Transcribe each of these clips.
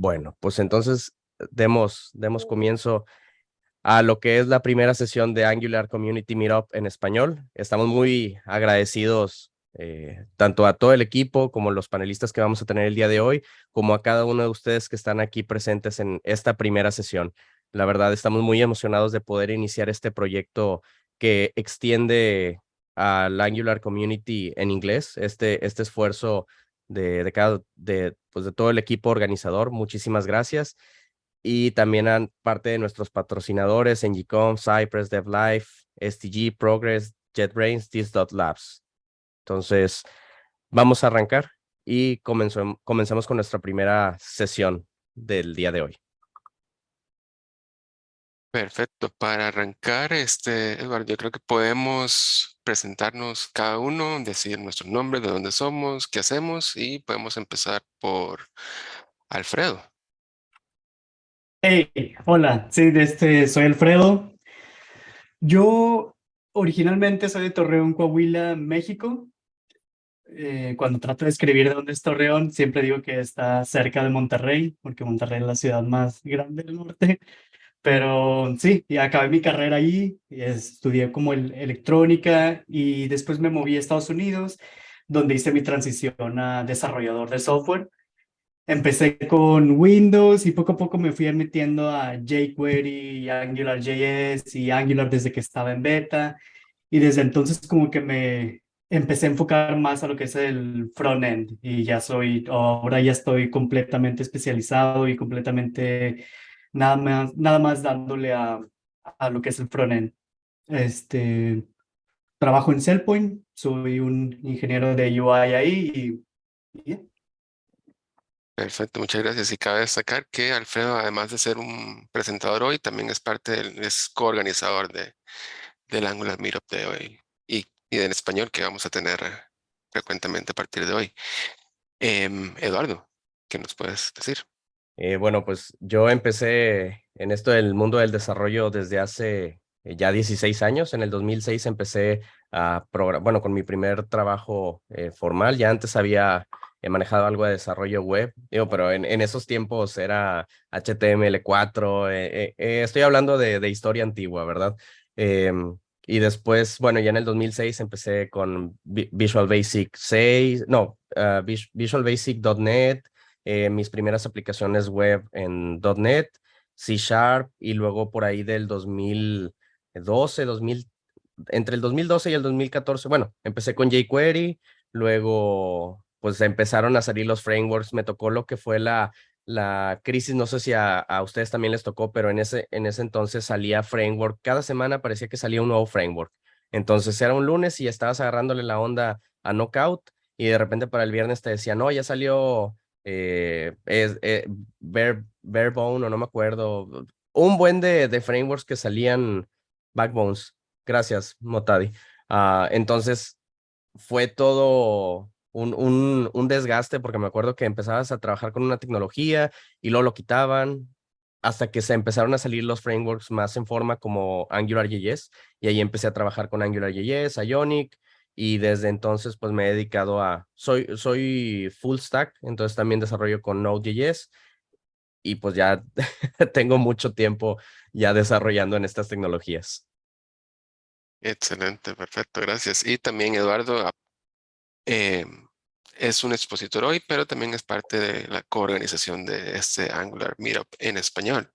Bueno, pues entonces demos comienzo a lo que es la primera sesión de Angular Community Meetup en español. Estamos muy agradecidos tanto a todo el equipo como los panelistas que vamos a tener el día de hoy, como a cada uno de ustedes que están aquí presentes en esta primera sesión. La verdad, estamos muy emocionados de poder iniciar este proyecto que extiende al Angular Community en inglés, este esfuerzo pues de todo el equipo organizador. Muchísimas gracias. Y también a parte de nuestros patrocinadores en Gcom, Cypress, DevLife, STG, Progress, JetBrains, This.Labs. Entonces, vamos a arrancar y comenzamos con nuestra primera sesión del día de hoy. Perfecto. Para arrancar, Eduardo, yo creo que podemos presentarnos cada uno, decir nuestro nombre, de dónde somos, qué hacemos y podemos empezar por Alfredo. Hey, hola, sí, soy Alfredo. Yo originalmente soy de Torreón, Coahuila, México. Cuando trato de escribir de dónde es Torreón, siempre digo que está cerca de Monterrey, porque Monterrey es la ciudad más grande del norte. Pero sí, y acabé mi carrera ahí, y estudié como electrónica y después me moví a Estados Unidos, donde hice mi transición a desarrollador de software. Empecé con Windows y poco a poco me fui metiendo a jQuery y AngularJS y Angular desde que estaba en beta. Y desde entonces como que me empecé a enfocar más a lo que es el frontend y ahora ya estoy completamente especializado y completamente nada más dándole a lo que es el frontend. Este, Trabajo en Cellpoint, soy un ingeniero de UI ahí y Perfecto, muchas gracias. Y cabe destacar que Alfredo, además de ser un presentador hoy, también es es coorganizador del Angular Meetup de hoy y del español que vamos a tener frecuentemente a partir de hoy. Eduardo, ¿qué nos puedes decir? Bueno, pues yo empecé en esto del mundo del desarrollo desde hace ya 16 años. En el 2006 empecé a programar, bueno, con mi primer trabajo formal. Ya antes había manejado algo de desarrollo web, digo, pero en esos tiempos era HTML4. Estoy hablando de historia antigua, ¿verdad? Y después, bueno, ya en el 2006 empecé con Visual Basic 6, no, Visual Basic .NET, mis primeras aplicaciones web en .NET, C Sharp, y luego por ahí del 2012, entre el 2012 y el 2014, bueno, empecé con jQuery, luego pues empezaron a salir los frameworks. Me tocó lo que fue la crisis, no sé si a ustedes también les tocó, pero en ese entonces salía framework, cada semana parecía que salía un nuevo framework. Entonces era un lunes y estabas agarrándole la onda a Knockout y de repente para el viernes te decía, no, ya salió Barebone o no me acuerdo, un buen de frameworks que salían, Backbones. Gracias, Motadi. Entonces fue todo un desgaste porque me acuerdo que empezabas a trabajar con una tecnología y luego lo quitaban hasta que se empezaron a salir los frameworks más en forma como AngularJS, y ahí empecé a trabajar con AngularJS, Ionic, y desde entonces pues me he dedicado soy full stack, entonces también desarrollo con Node.js y pues ya tengo mucho tiempo ya desarrollando en estas tecnologías. Excelente, perfecto, gracias. Y también Eduardo eh, es un expositor hoy, pero también es parte de la coorganización de este Angular Meetup en español.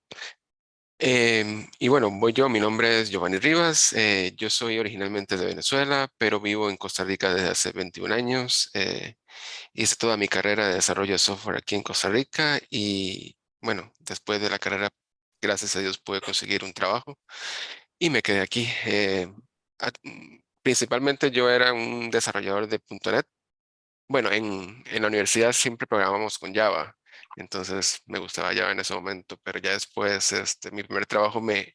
Y bueno, voy yo, mi nombre es Giovanni Rivas, yo soy originalmente de Venezuela, pero vivo en Costa Rica desde hace 21 años. Hice toda mi carrera de desarrollo de software aquí en Costa Rica y bueno, después de la carrera, gracias a Dios, pude conseguir un trabajo y me quedé aquí. Principalmente yo era un desarrollador de .NET. Bueno, en la universidad siempre programamos con Java, entonces me gustaba Java en ese momento, pero ya después mi primer trabajo me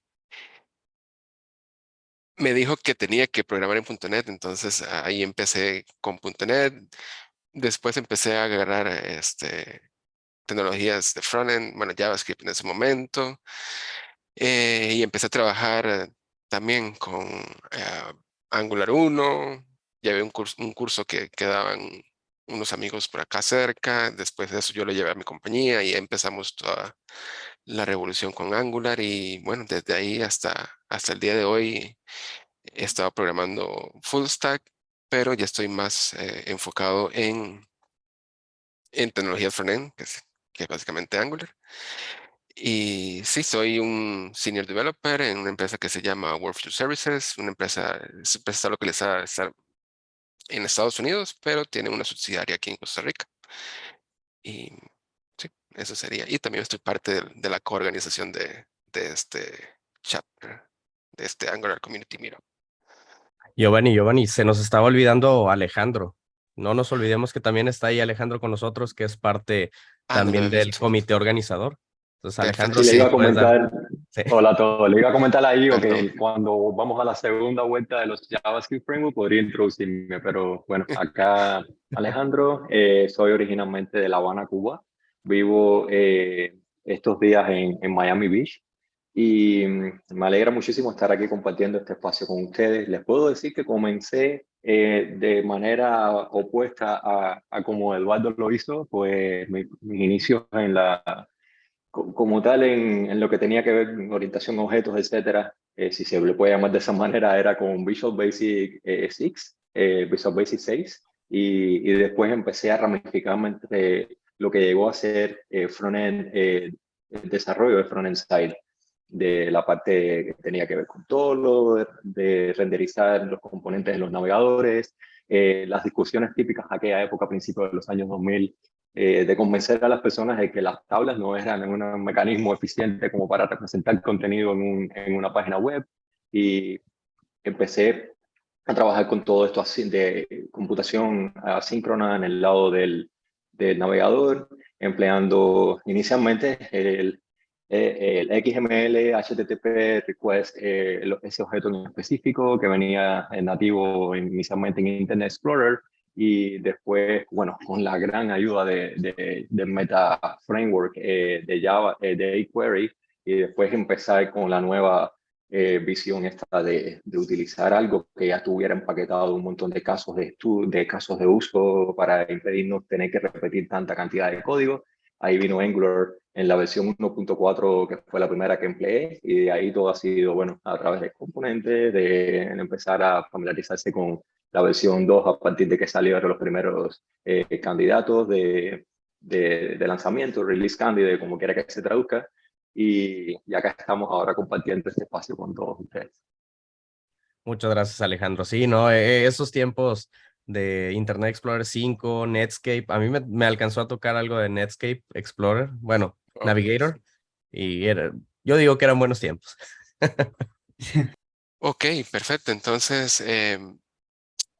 dijo que tenía que programar en .NET, entonces ahí empecé con .NET. Después empecé a agarrar tecnologías de frontend, bueno, JavaScript en ese momento, y empecé a trabajar también con Angular 1. Ya había un curso que daban unos amigos por acá cerca. Después de eso yo lo llevé a mi compañía y empezamos toda la revolución con Angular. Y bueno, desde ahí hasta el día de hoy he estado programando full stack, pero ya estoy más enfocado en tecnologías frontend, que es básicamente Angular. Y sí, soy un senior developer en una empresa que se llama Workflow Services, una empresa, esa empresa está localizada en Estados Unidos, pero tiene una subsidiaria aquí en Costa Rica. Y sí, eso sería. Y también estoy parte de la coorganización de este chapter, de este Angular Community Meetup. Giovanni, se nos estaba olvidando Alejandro. No nos olvidemos que también está ahí Alejandro con nosotros, que es parte Ah, no lo he también del visto. comité organizador. Entonces, Perfecto, Alejandro, Y le si sí. iba nos a puedes dar. comentar, Sí. hola a todos, le iba a comentar ahí o Perdón. que cuando vamos a la segunda vuelta de los JavaScript Framework podría introducirme, pero bueno, acá Alejandro, soy originalmente de La Habana, Cuba. Vivo estos días en Miami Beach y me alegra muchísimo estar aquí compartiendo este espacio con ustedes. Les puedo decir que comencé de manera opuesta a como Eduardo lo hizo, pues mis inicios en la como tal en lo que tenía que ver con orientación a objetos, etcétera, si se le puede llamar de esa manera, era con Visual Basic 6, Visual Basic 6, y después empecé a ramificarme entre lo que llegó a ser frontend, el desarrollo de frontend side, de la parte que tenía que ver con todo lo de renderizar los componentes de los navegadores, las discusiones típicas de aquella época, a principios de los años 2000, de convencer a las personas de que las tablas no eran un mecanismo eficiente como para representar contenido en una página web. Y empecé a trabajar con todo esto así de computación asíncrona en el lado del navegador, empleando inicialmente el XML, HTTP request, ese objeto en específico que venía en nativo inicialmente en Internet Explorer, y después, bueno, con la gran ayuda de Meta Framework, de Java, de jQuery, y después empezar con la nueva visión esta de utilizar algo que ya tuviera empaquetado un montón de casos de casos de uso para impedirnos tener que repetir tanta cantidad de código. Ahí vino Angular en la versión 1.4, que fue la primera que empleé, y de ahí todo ha sido, bueno, a través de componentes, de empezar a familiarizarse con la versión 2 a partir de que salieron los primeros candidatos de lanzamiento, release candidate, como quiera que se traduzca. Y acá estamos ahora compartiendo este espacio con todos ustedes. Muchas gracias, Alejandro. Sí, no, esos tiempos de Internet Explorer 5, Netscape, a mí me alcanzó a tocar algo de Netscape Explorer, bueno, Oh, Navigator, y yo digo que eran buenos tiempos. ok, perfecto. Entonces,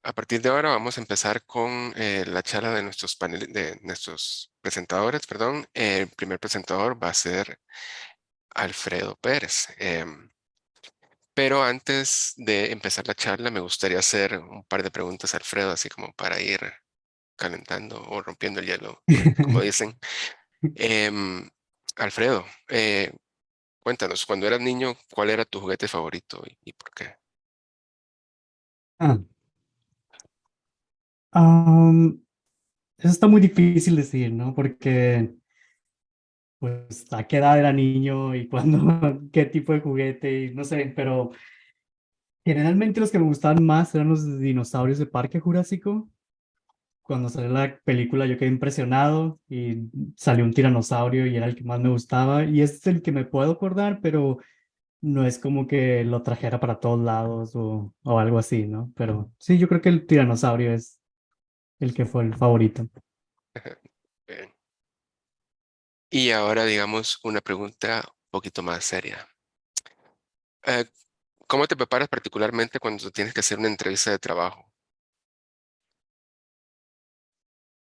a partir de ahora vamos a empezar con la charla de de nuestros presentadores, perdón. El primer presentador va a ser Alfredo Pérez. Pero antes de empezar la charla, me gustaría hacer un par de preguntas a Alfredo, así como para ir calentando o rompiendo el hielo, como dicen. Em, Alfredo, cuéntanos, cuando eras niño, ¿cuál era tu juguete favorito y por qué? Ah, am, eso está muy difícil decir, ¿no? Porque, pues, a qué edad era niño y cuándo, qué tipo de juguete, y no sé, pero generalmente los que me gustaban más eran los dinosaurios de Parque Jurásico. Cuando salió la película yo quedé impresionado y salió un tiranosaurio y era el que más me gustaba y es el que me puedo acordar, pero no es como que lo trajera para todos lados o algo así, ¿no? Pero sí, yo creo que el tiranosaurio es el que fue el favorito. Bien. Y ahora, digamos, una pregunta un poquito más seria. Eh, ¿Cómo te preparas particularmente cuando tienes que hacer una entrevista de trabajo?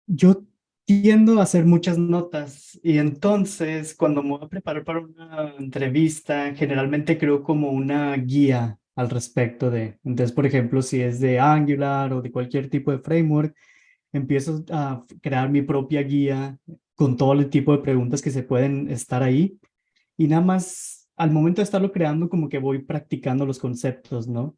Yo tiendo a hacer muchas notas y entonces cuando me voy a preparar para una entrevista, generalmente creo como una guía al respecto de, entonces por ejemplo, si es de Angular o de cualquier tipo de framework, empiezo a crear mi propia guía con todo el tipo de preguntas que se pueden estar ahí y nada más al momento de estarlo creando, como que voy practicando los conceptos, ¿no?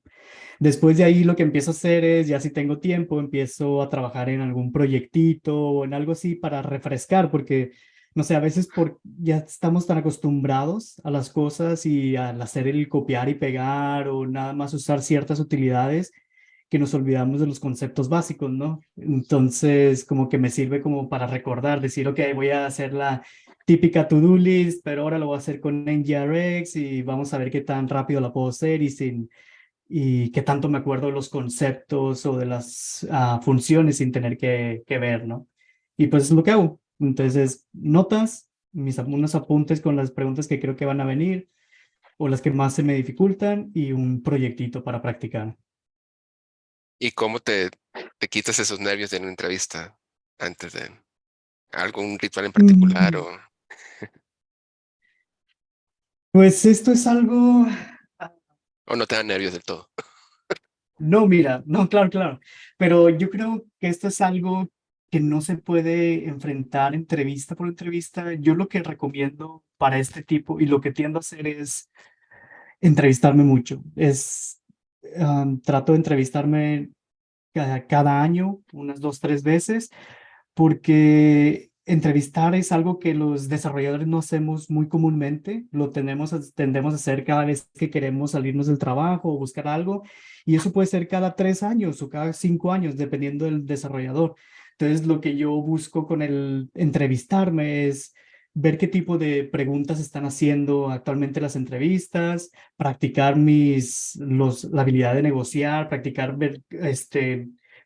Después de ahí lo que empiezo a hacer es, ya si tengo tiempo, empiezo a trabajar en algún proyectito o en algo así para refrescar, porque, no sé, a veces ya estamos tan acostumbrados a las cosas y al hacer el copiar y pegar o nada más usar ciertas utilidades que nos olvidamos de los conceptos básicos, ¿no? Entonces, como que me sirve como para recordar, decir, ok, voy a hacer la típica to-do list, pero ahora lo voy a hacer con NGRX y vamos a ver qué tan rápido la puedo hacer y qué tanto me acuerdo de los conceptos o de las funciones sin tener que ver, ¿no? Y pues es lo que hago. Entonces, notas, unos apuntes con las preguntas que creo que van a venir o las que más se me dificultan y un proyectito para practicar. ¿Y cómo te quitas esos nervios de una entrevista antes de algún ritual en particular? Mm, Pues esto es algo. ¿O no te dan nervios del todo? No, mira, no, claro, claro. Pero yo creo que esto es algo que no se puede enfrentar entrevista por entrevista. Yo lo que recomiendo para este tipo y lo que tiendo a hacer es entrevistarme mucho. Trato de entrevistarme cada año, unas 2, 3 veces, porque entrevistar es algo que los desarrolladores no hacemos muy comúnmente, tendemos a hacer cada vez que queremos salirnos del trabajo o buscar algo, y eso puede ser cada 3 años o cada 5 años, dependiendo del desarrollador. Entonces, lo que yo busco con el entrevistarme es ver qué tipo de preguntas están haciendo actualmente las entrevistas, practicar la habilidad de negociar, practicar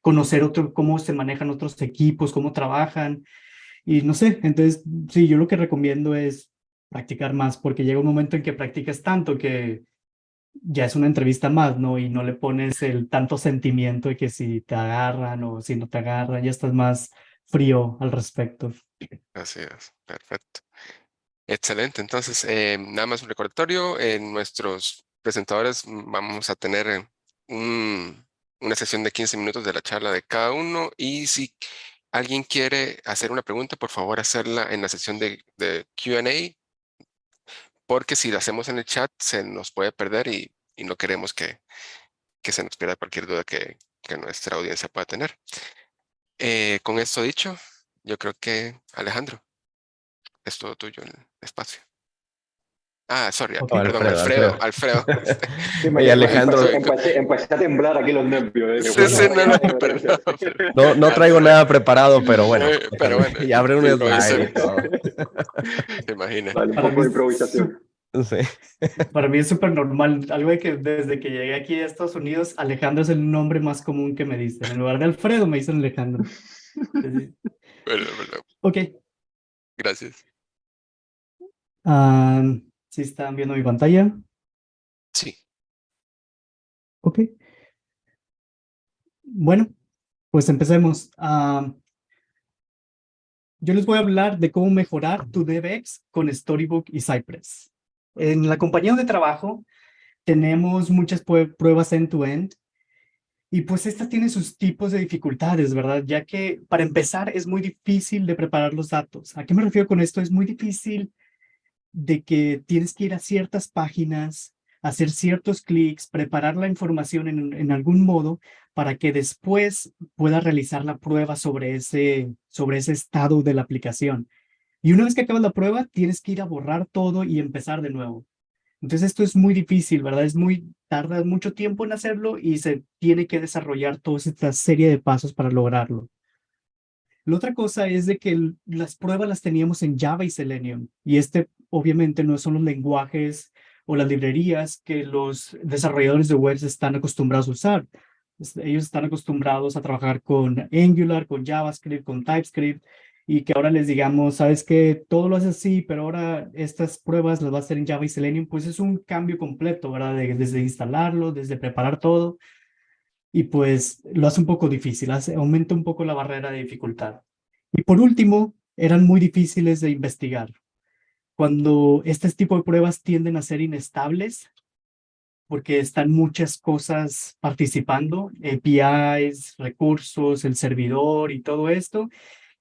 conocer cómo se manejan otros equipos, cómo trabajan. Y no sé, entonces, sí, yo lo que recomiendo es practicar más, porque llega un momento en que practicas tanto que ya es una entrevista más, ¿no? Y no le pones el tanto sentimiento de que si te agarran o si no te agarran, ya estás más frío al respecto. Así es, perfecto. Excelente, entonces, nada más un recordatorio, nuestros presentadores vamos a tener una sesión de 15 minutos de la charla de cada uno y si alguien quiere hacer una pregunta, por favor hacerla en la sesión de Q&A, porque si la hacemos en el chat se nos puede perder y no queremos que se nos pierda cualquier duda que nuestra audiencia pueda tener. Con esto dicho, yo creo que Alejandro, es todo tuyo el espacio. Sorry, Ok. Oh, perdón, Alfredo. Alfredo. Sí, Oye, Alejandro, empecé a temblar aquí los nervios. Sí, sí, no, perdón. no traigo nada preparado, pero bueno, Pero bueno, y abre un slide y improvisemos. todo. ¿Te imaginas? Dale un Para poco mí, de improvisación. Sí. para mí es súper normal. Algo de que desde que llegué aquí a Estados Unidos, Alejandro es el nombre más común que me dicen. En lugar de Alfredo, me dicen Alejandro. Entonces, Bueno, ok. gracias. ¿Sí están viendo mi pantalla? Sí, Ok. Bueno, pues empecemos. Yo les voy a hablar de cómo mejorar tu DevX con Storybook y Cypress. En la compañía de trabajo tenemos muchas pruebas end-to-end y pues esta tiene sus tipos de dificultades, ¿verdad? Ya que para empezar es muy difícil de preparar los datos. ¿A qué me refiero con esto? Es muy difícil de que tienes que ir a ciertas páginas, hacer ciertos clics, preparar la información en algún modo para que después puedas realizar la prueba sobre ese estado de la aplicación. Y una vez que acabas la prueba, tienes que ir a borrar todo y empezar de nuevo. Entonces esto es muy difícil, ¿verdad? Tarda mucho tiempo en hacerlo y se tiene que desarrollar toda esta serie de pasos para lograrlo. La otra cosa es de que las pruebas las teníamos en Java y Selenium, y obviamente no son los lenguajes o las librerías que los desarrolladores de webs están acostumbrados a usar. Ellos están acostumbrados a trabajar con Angular, con JavaScript, con TypeScript, y que ahora les digamos, sabes que todo lo hace así, pero ahora estas pruebas las va a hacer en Java y Selenium, pues es un cambio completo, ¿verdad? Desde instalarlo, desde preparar todo y pues lo hace un poco difícil, aumenta un poco la barrera de dificultad. Y por último, eran muy difíciles de investigar. Cuando este tipo de pruebas tienden a ser inestables, porque están muchas cosas participando, APIs, recursos, el servidor y todo esto,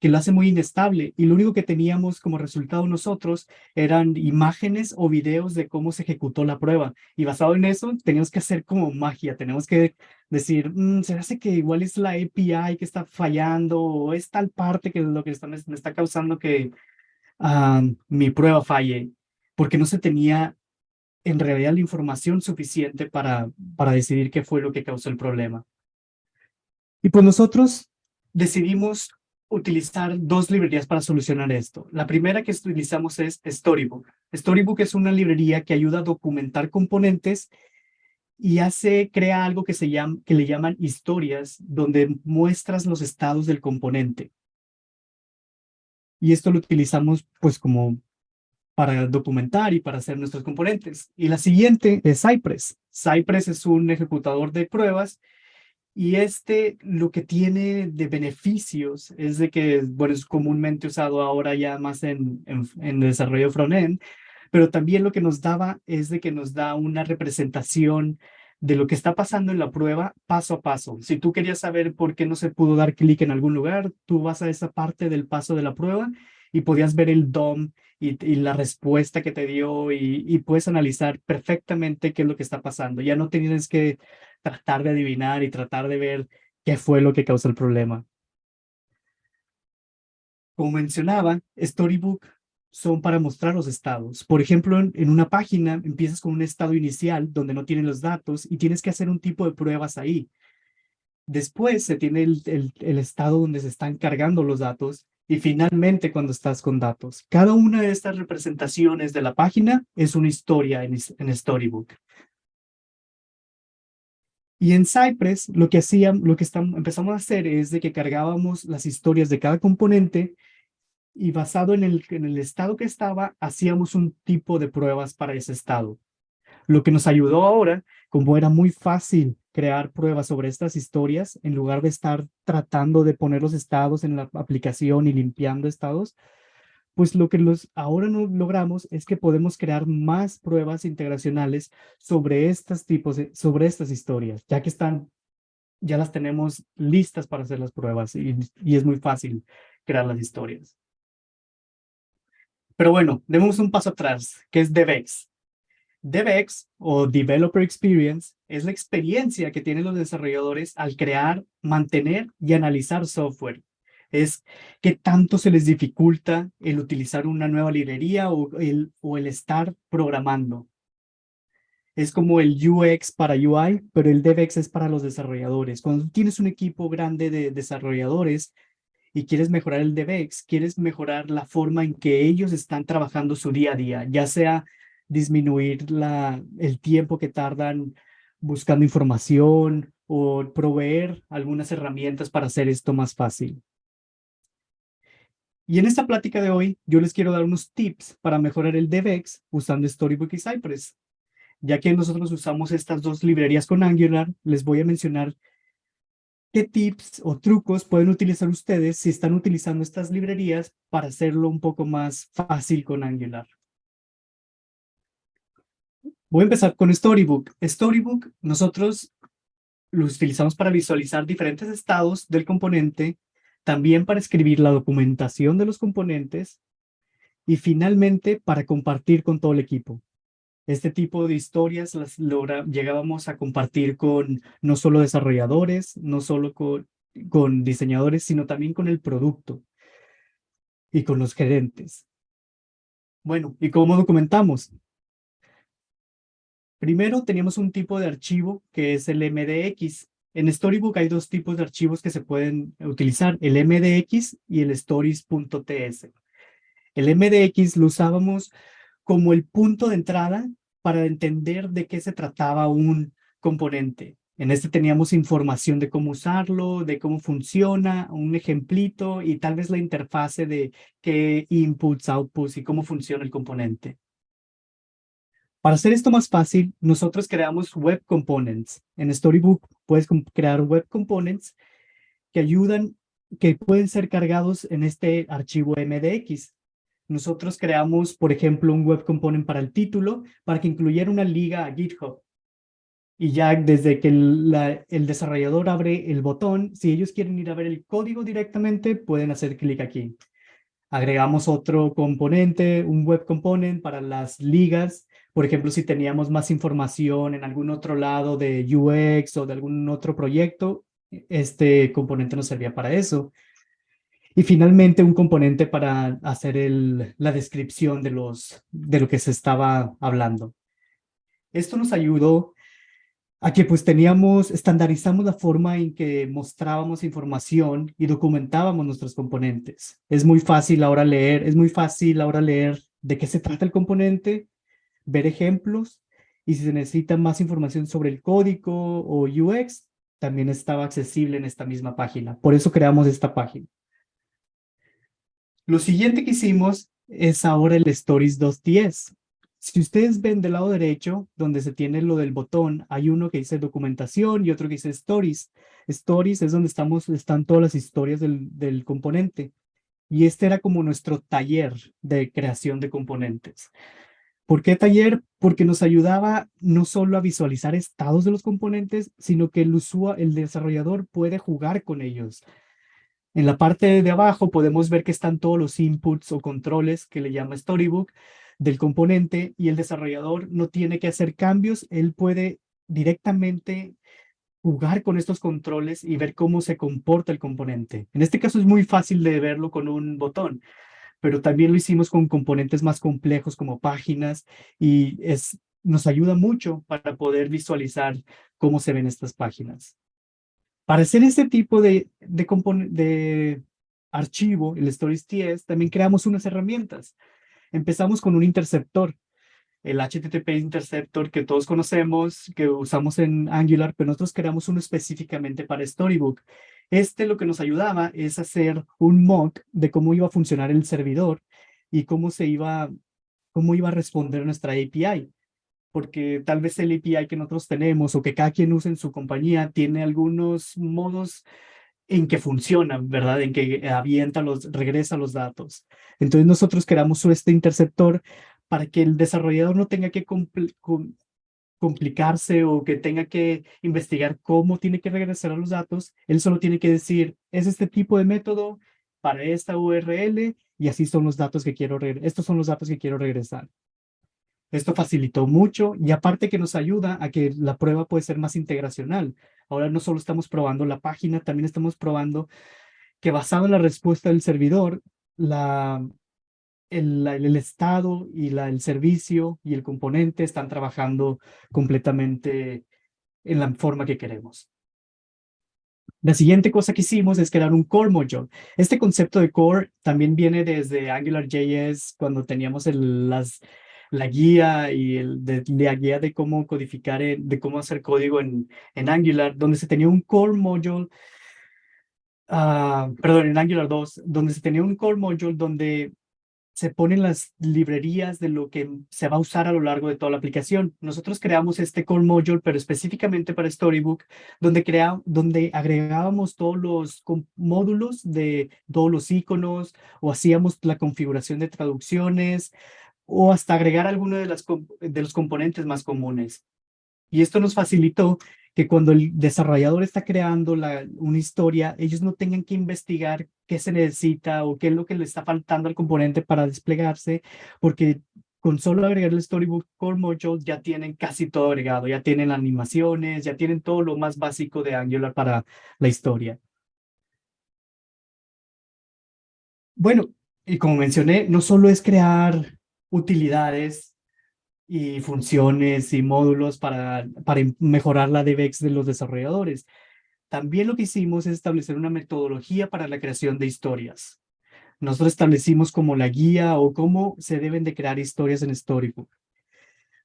que lo hace muy inestable. Y lo único que teníamos como resultado nosotros eran imágenes o videos de cómo se ejecutó la prueba. Y basado en eso, teníamos que hacer como magia. Tenemos que decir, se hace que igual es la API que está fallando o es tal parte que es lo que me está causando que mi prueba falle, porque no se tenía en realidad la información suficiente para decidir qué fue lo que causó el problema. Y pues nosotros decidimos utilizar dos librerías para solucionar esto. La primera que utilizamos es Storybook. Storybook es una librería que ayuda a documentar componentes y crea algo que le llaman historias, donde muestras los estados del componente. Y esto lo utilizamos pues como para documentar y para hacer nuestros componentes. Y la siguiente es Cypress. Cypress es un ejecutador de pruebas y lo que tiene de beneficios es de que, bueno, es comúnmente usado ahora ya más en desarrollo front-end, pero también lo que nos daba es de que nos da una representación de lo que está pasando en la prueba paso a paso. Si tú querías saber por qué no se pudo dar clic en algún lugar, tú vas a esa parte del paso de la prueba y podías ver el DOM y la respuesta que te dio y puedes analizar perfectamente qué es lo que está pasando. Ya no tienes que tratar de adivinar y tratar de ver qué fue lo que causó el problema. Como mencionaba, Storybook son para mostrar los estados. Por ejemplo, en una página empiezas con un estado inicial donde no tienen los datos y tienes que hacer un tipo de pruebas ahí. Después se tiene el estado donde se están cargando los datos y finalmente cuando estás con datos. Cada una de estas representaciones de la página es una historia en Storybook. Y en Cypress empezamos a hacer es de que cargábamos las historias de cada componente y basado en el estado que estaba, hacíamos un tipo de pruebas para ese estado. Lo que nos ayudó ahora, como era muy fácil crear pruebas sobre estas historias, en lugar de estar tratando de poner los estados en la aplicación y limpiando estados, pues lo que ahora no logramos es que podemos crear más pruebas integracionales sobre sobre estas historias, ya que ya las tenemos listas para hacer las pruebas y es muy fácil crear las historias. Pero bueno, demos un paso atrás, que es DevX. DevX o Developer Experience es la experiencia que tienen los desarrolladores al crear, mantener y analizar software. Es qué tanto se les dificulta el utilizar una nueva librería o el estar programando. Es como el UX para UI, pero el DevX es para los desarrolladores. Cuando tienes un equipo grande de desarrolladores y quieres mejorar el DevX, quieres mejorar la forma en que ellos están trabajando su día a día, ya sea disminuir el tiempo que tardan buscando información o proveer algunas herramientas para hacer esto más fácil. Y en esta plática de hoy, yo les quiero dar unos tips para mejorar el DevX usando Storybook y Cypress. Ya que nosotros usamos estas dos librerías con Angular, les voy a mencionar qué tips o trucos pueden utilizar ustedes si están utilizando estas librerías para hacerlo un poco más fácil con Angular. Voy a empezar con Storybook. Storybook, nosotros lo utilizamos para visualizar diferentes estados del componente, también para escribir la documentación de los componentes y finalmente para compartir con todo el equipo. Este tipo de historias llegábamos a compartir con no solo desarrolladores, no solo con diseñadores, sino también con el producto y con los gerentes. Bueno, ¿y cómo documentamos? Primero teníamos un tipo de archivo que es el MDX. En Storybook hay dos tipos de archivos que se pueden utilizar, el MDX y el stories.ts. El MDX lo usábamos como el punto de entrada para entender de qué se trataba un componente. En este teníamos información de cómo usarlo, de cómo funciona, un ejemplito y tal vez la interfase de qué inputs, outputs y cómo funciona el componente. Para hacer esto más fácil, nosotros creamos web components. En Storybook puedes crear web components que pueden ser cargados en este archivo MDX. Nosotros creamos, por ejemplo, un web component para el título, para que incluyera una liga a GitHub. Y ya desde que el desarrollador abre el botón, si ellos quieren ir a ver el código directamente, pueden hacer clic aquí. Agregamos otro componente, un web component para las ligas. Por ejemplo, si teníamos más información en algún otro lado de UX o de algún otro proyecto, este componente nos servía para eso. Y finalmente un componente para hacer la descripción de lo que se estaba hablando. Esto nos ayudó a que pues estandarizamos la forma en que mostrábamos información y documentábamos nuestros componentes. Es muy fácil ahora leer de qué se trata el componente, ver ejemplos, y si se necesita más información sobre el código o UX, también estaba accesible en esta misma página. Por eso creamos esta página. Lo siguiente que hicimos es ahora el Stories 2.10. Si ustedes ven del lado derecho, donde se tiene lo del botón, hay uno que dice documentación y otro que dice Stories. Stories es donde están todas las historias del componente. Y este era como nuestro taller de creación de componentes. ¿Por qué taller? Porque nos ayudaba no solo a visualizar estados de los componentes, sino que el desarrollador puede jugar con ellos. En la parte de abajo podemos ver que están todos los inputs o controles que le llama Storybook del componente, y el desarrollador no tiene que hacer cambios, él puede directamente jugar con estos controles y ver cómo se comporta el componente. En este caso es muy fácil de verlo con un botón, pero también lo hicimos con componentes más complejos como páginas, y nos ayuda mucho para poder visualizar cómo se ven estas páginas. Para hacer este tipo de archivo, el Stories.ts, también creamos unas herramientas. Empezamos con un interceptor, el HTTP Interceptor que todos conocemos, que usamos en Angular, pero nosotros creamos uno específicamente para Storybook. Lo que nos ayudaba es hacer un mock de cómo iba a funcionar el servidor y cómo iba a responder nuestra API. Porque tal vez el API que nosotros tenemos o que cada quien usa en su compañía tiene algunos modos en que funcionan, ¿verdad? En que regresa los datos. Entonces nosotros creamos este interceptor para que el desarrollador no tenga que complicarse o que tenga que investigar cómo tiene que regresar a los datos. Él solo tiene que decir, es este tipo de método para esta URL y así son los datos que estos son los datos que quiero regresar. Esto facilitó mucho, y aparte que nos ayuda a que la prueba puede ser más integracional. Ahora no solo estamos probando la página, también estamos probando que basado en la respuesta del servidor, el estado y el servicio y el componente están trabajando completamente en la forma que queremos. La siguiente cosa que hicimos es crear un core module. Este concepto de core también viene desde AngularJS, cuando teníamos la guía y la guía de cómo codificar, de cómo hacer código en Angular, donde se tenía un core module, en Angular 2, donde se tenía un core module donde se ponen las librerías de lo que se va a usar a lo largo de toda la aplicación. Nosotros creamos este core module, pero específicamente para Storybook, donde agregábamos todos los módulos de todos los iconos, o hacíamos la configuración de traducciones, o hasta agregar alguno de los componentes más comunes. Y esto nos facilitó que cuando el desarrollador está creando una historia, ellos no tengan que investigar qué se necesita o qué es lo que le está faltando al componente para desplegarse, porque con solo agregar el Storybook Core Module ya tienen casi todo agregado, ya tienen animaciones, ya tienen todo lo más básico de Angular para la historia. Bueno, y como mencioné, no solo es crear utilidades y funciones y módulos para mejorar la DevEx de los desarrolladores. También lo que hicimos es establecer una metodología para la creación de historias. Nosotros establecimos como la guía o cómo se deben de crear historias en Storybook.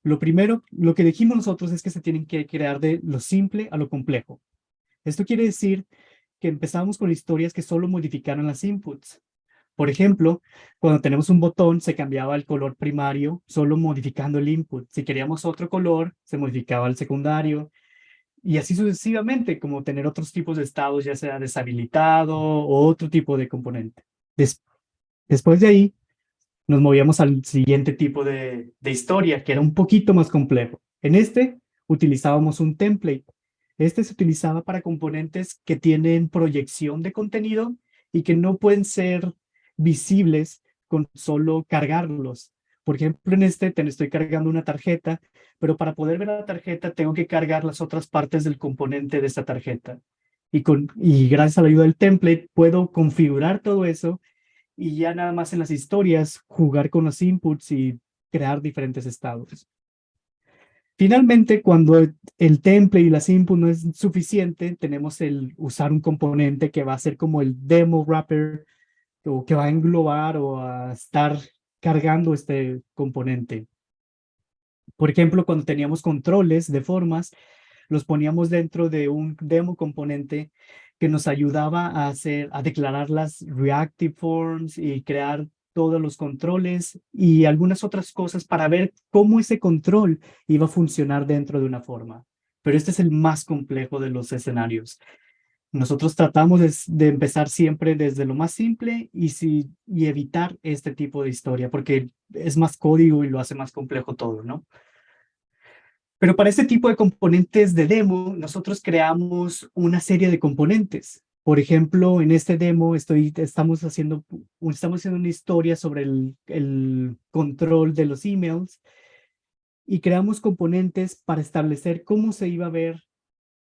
Lo primero, lo que dijimos nosotros es que se tienen que crear de lo simple a lo complejo. Esto quiere decir que empezamos con historias que solo modificaron las inputs. Por ejemplo, cuando tenemos un botón, se cambiaba el color primario solo modificando el input. Si queríamos otro color, se modificaba el secundario. Y así sucesivamente, como tener otros tipos de estados, ya sea deshabilitado o otro tipo de componente. Después de ahí, nos movíamos al siguiente tipo de historia, que era un poquito más complejo. En este, utilizábamos un template. Este se utilizaba para componentes que tienen proyección de contenido y que no pueden ser visibles con solo cargarlos. Por ejemplo, en este estoy cargando una tarjeta, pero para poder ver la tarjeta tengo que cargar las otras partes del componente de esta tarjeta. Y gracias a la ayuda del template puedo configurar todo eso y ya nada más en las historias jugar con los inputs y crear diferentes estados. Finalmente, cuando el template y las inputs no es suficiente, tenemos el usar un componente que va a ser como el demo wrapper o que va a englobar o a estar cargando este componente. Por ejemplo, cuando teníamos controles de formas, los poníamos dentro de un demo componente que nos ayudaba a declarar las reactive forms y crear todos los controles y algunas otras cosas para ver cómo ese control iba a funcionar dentro de una forma. Pero este es el más complejo de los escenarios. Nosotros tratamos de empezar siempre desde lo más simple y evitar este tipo de historia, porque es más código y lo hace más complejo todo, ¿no? Pero para este tipo de componentes de demo, nosotros creamos una serie de componentes. Por ejemplo, en este demo estamos haciendo una historia sobre el control de los emails y creamos componentes para establecer cómo se iba a ver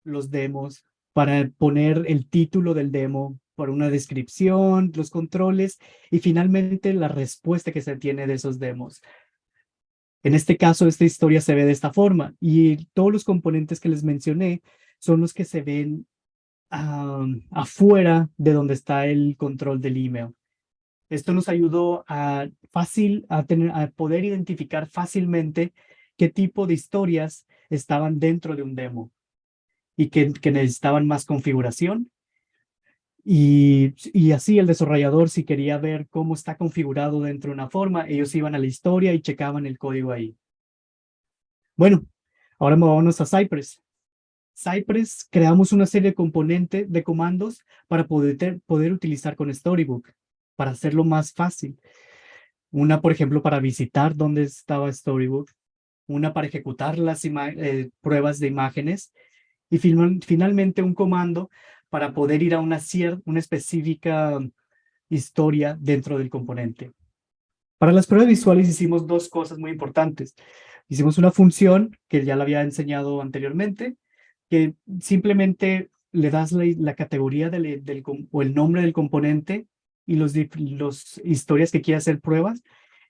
los demos, para poner el título del demo, para una descripción, los controles y finalmente la respuesta que se tiene de esos demos. En este caso, esta historia se ve de esta forma y todos los componentes que les mencioné son los que se ven afuera de donde está el control del email. Esto nos ayudó a poder identificar fácilmente qué tipo de historias estaban dentro de un demo y que necesitaban más configuración. Y así el desarrollador, si quería ver cómo está configurado dentro de una forma, ellos iban a la historia y checaban el código ahí. Bueno, ahora vámonos a Cypress. Cypress creamos una serie de componentes de comandos para poder utilizar con Storybook, para hacerlo más fácil. Una, por ejemplo, para visitar dónde estaba Storybook, una para ejecutar las pruebas de imágenes y finalmente un comando para poder ir a una específica historia dentro del componente. Para las pruebas visuales hicimos dos cosas muy importantes. Hicimos una función que ya la había enseñado anteriormente, que simplemente le das la categoría o el nombre del componente y los historias que quiere hacer pruebas,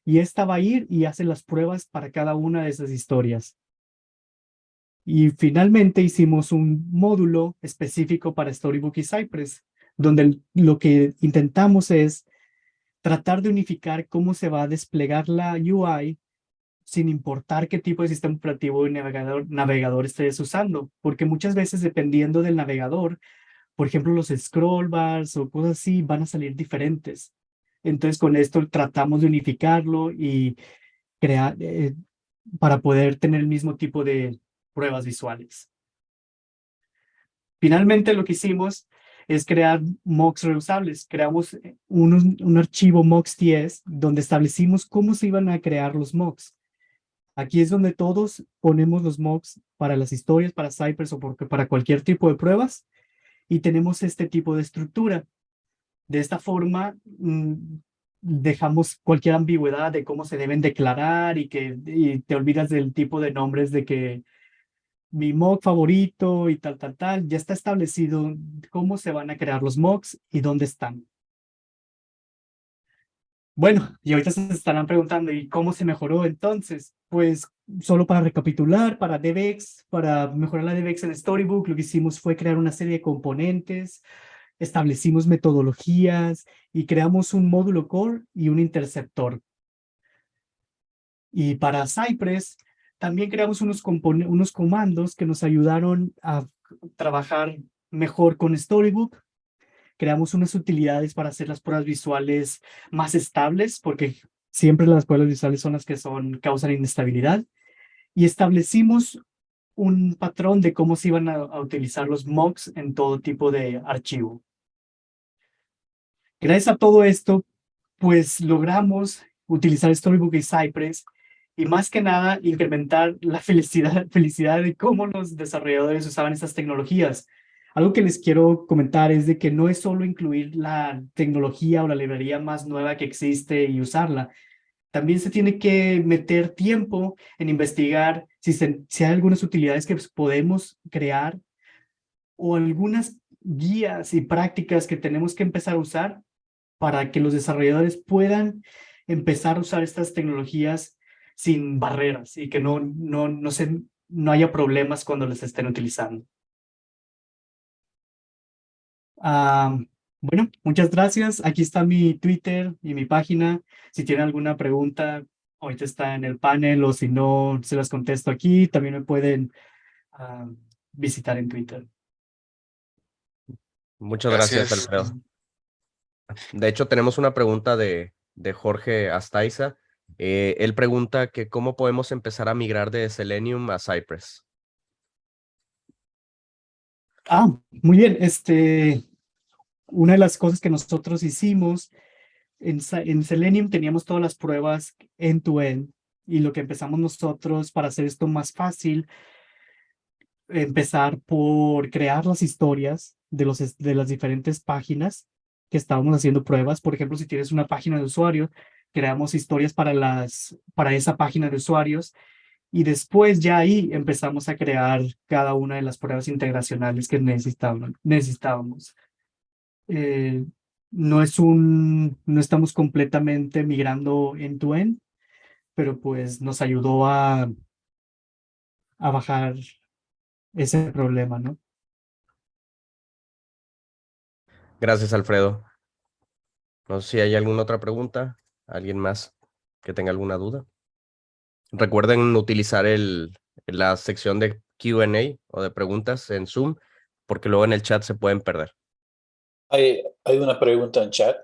y esta va a ir y hace las pruebas para cada una de esas historias. Y finalmente hicimos un módulo específico para Storybook y Cypress, donde lo que intentamos es tratar de unificar cómo se va a desplegar la UI sin importar qué tipo de sistema operativo y navegador estés usando, porque muchas veces dependiendo del navegador, por ejemplo, los scroll bars o cosas así van a salir diferentes. Entonces, con esto tratamos de unificarlo y crear para poder tener el mismo tipo de pruebas visuales. Finalmente, lo que hicimos es crear mocks reusables. Creamos un archivo mocks.ts donde establecimos cómo se iban a crear los mocks. Aquí es donde todos ponemos los mocks para las historias, para Cypress o para cualquier tipo de pruebas. Y tenemos este tipo de estructura. De esta forma, dejamos cualquier ambigüedad de cómo se deben declarar y te olvidas del tipo de nombres de que mi mock favorito y tal. Ya está establecido cómo se van a crear los mocks y dónde están. Bueno, y ahorita se estarán preguntando, ¿y cómo se mejoró entonces? Pues solo para recapitular, para DevX, para mejorar la DevX en Storybook, lo que hicimos fue crear una serie de componentes, establecimos metodologías y creamos un módulo core y un interceptor. Y para Cypress también creamos unos comandos que nos ayudaron a trabajar mejor con Storybook. Creamos unas utilidades para hacer las pruebas visuales más estables, porque siempre las pruebas visuales son las que causan inestabilidad. Y establecimos un patrón de cómo se iban a utilizar los mocks en todo tipo de archivo. Gracias a todo esto, pues logramos utilizar Storybook y Cypress y más que nada incrementar la felicidad de cómo los desarrolladores usaban estas tecnologías. Algo que les quiero comentar es de que no es solo incluir la tecnología o la librería más nueva que existe y usarla. También se tiene que meter tiempo en investigar si hay algunas utilidades que podemos crear o algunas guías y prácticas que tenemos que empezar a usar para que los desarrolladores puedan empezar a usar estas tecnologías sin barreras y que no haya problemas cuando las estén utilizando. Ah, bueno, muchas gracias. Aquí está mi Twitter y mi página. Si tienen alguna pregunta, ahorita está en el panel, o si no, se las contesto aquí. También me pueden visitar en Twitter. Muchas gracias, Gracias. Alfredo. De hecho, tenemos una pregunta de Jorge Astaiza. Él pregunta que cómo podemos empezar a migrar de Selenium a Cypress. Muy bien. Una de las cosas que nosotros hicimos en Selenium teníamos todas las pruebas end-to-end, y lo que empezamos nosotros para hacer esto más fácil, empezar por crear las historias de las diferentes páginas que estábamos haciendo pruebas. Por ejemplo, si tienes una página de usuario, creamos historias para esa página de usuarios, y después ya ahí empezamos a crear cada una de las pruebas integracionales que necesitábamos. Eh, no estamos completamente migrando end-to-end, pero pues nos ayudó a bajar ese problema, ¿no? Gracias, Alfredo. No sé si hay alguna otra pregunta. ¿Alguien más que tenga alguna duda? Recuerden utilizar la sección de Q&A o de preguntas en Zoom, porque luego en el chat se pueden perder. Hay una pregunta en chat.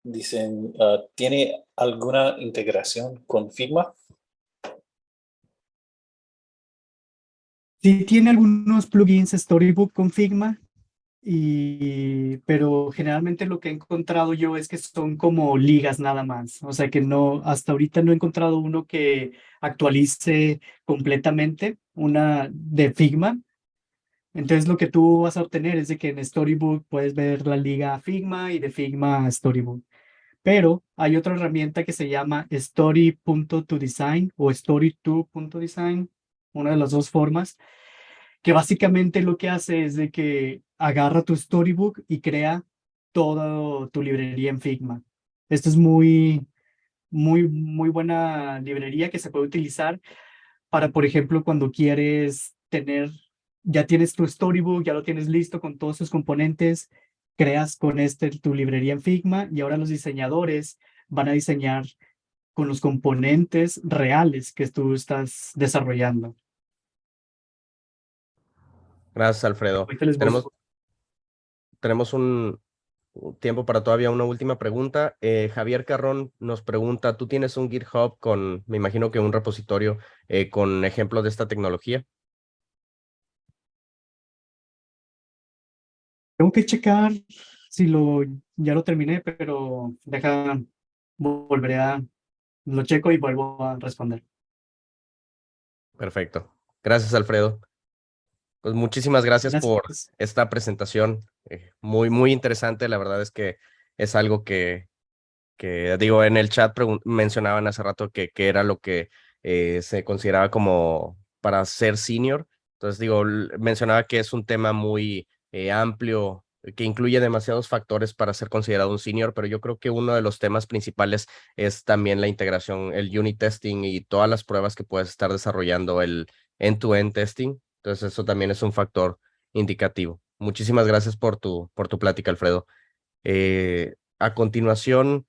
Dicen, ¿tiene alguna integración con Figma? Sí, tiene algunos plugins Storybook con Figma, pero generalmente lo que he encontrado yo es que son como ligas nada más. O sea que hasta ahorita no he encontrado uno que actualice completamente una de Figma. Entonces lo que tú vas a obtener es de que en Storybook puedes ver la liga a Figma y de Figma a Storybook. Pero hay otra herramienta que se llama story.todesign o story2.design, una de las dos formas, que básicamente lo que hace es de que agarra tu Storybook y crea toda tu librería en Figma. Esto es muy buena librería que se puede utilizar para, por ejemplo, cuando quieres ya tienes tu Storybook, ya lo tienes listo con todos sus componentes, creas con tu librería en Figma, y ahora los diseñadores van a diseñar con los componentes reales que tú estás desarrollando. Gracias, Alfredo. Ahorita les busco. Tenemos un tiempo para todavía una última pregunta. Javier Carrón nos pregunta, ¿tú tienes un GitHub me imagino que un repositorio con ejemplos de esta tecnología? Tengo que checar si ya lo terminé, pero lo checo y vuelvo a responder. Perfecto. Gracias, Alfredo. Pues muchísimas gracias por Gracias. esta presentación. Muy interesante. La verdad es que es algo que digo, en el chat mencionaban hace rato que era lo que se consideraba como para ser senior. Entonces, digo, mencionaba que es un tema muy amplio, que incluye demasiados factores para ser considerado un senior, pero yo creo que uno de los temas principales es también la integración, el unit testing y todas las pruebas que puedes estar desarrollando, el end-to-end testing. Entonces, eso también es un factor indicativo. Muchísimas gracias por tu plática, Alfredo. A continuación,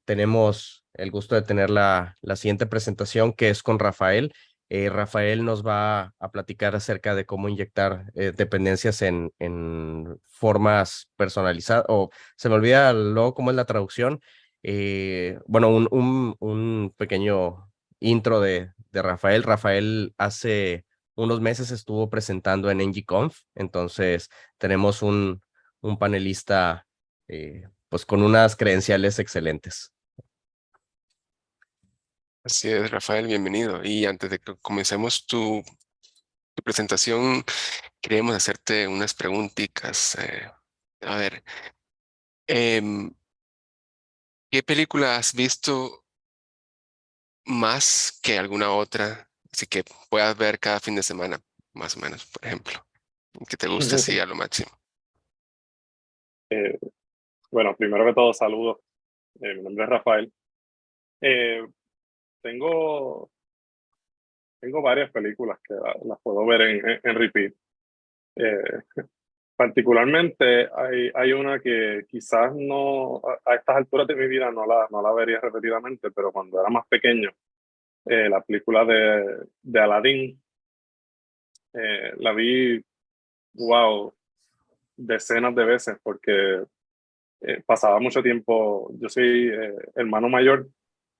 tenemos el gusto de tener la siguiente presentación, que es con Rafael. Rafael nos va a platicar acerca de cómo inyectar dependencias en formas personalizadas, o se me olvida luego cómo es la traducción. Bueno, un pequeño intro de Rafael. Rafael hace unos meses estuvo presentando en NGConf, entonces tenemos un panelista pues con unas credenciales excelentes. Así es, Rafael, bienvenido. Y antes de que comencemos tu presentación, queremos hacerte unas preguntitas. A ver, em, ¿qué película has visto más que alguna otra? Así que puedas ver cada fin de semana, más o menos, por ejemplo. Que te guste así a lo máximo. Eh, bueno, primero que todo, saludos. Mi nombre es Rafael. Eh, tengo, tengo varias películas que las puedo ver en repeat. Eh, particularmente hay una que quizás no, a estas alturas de mi vida no la vería repetidamente, pero cuando era más pequeño, la película de Aladdin, la vi, wow, decenas de veces porque pasaba mucho tiempo, yo soy hermano mayor,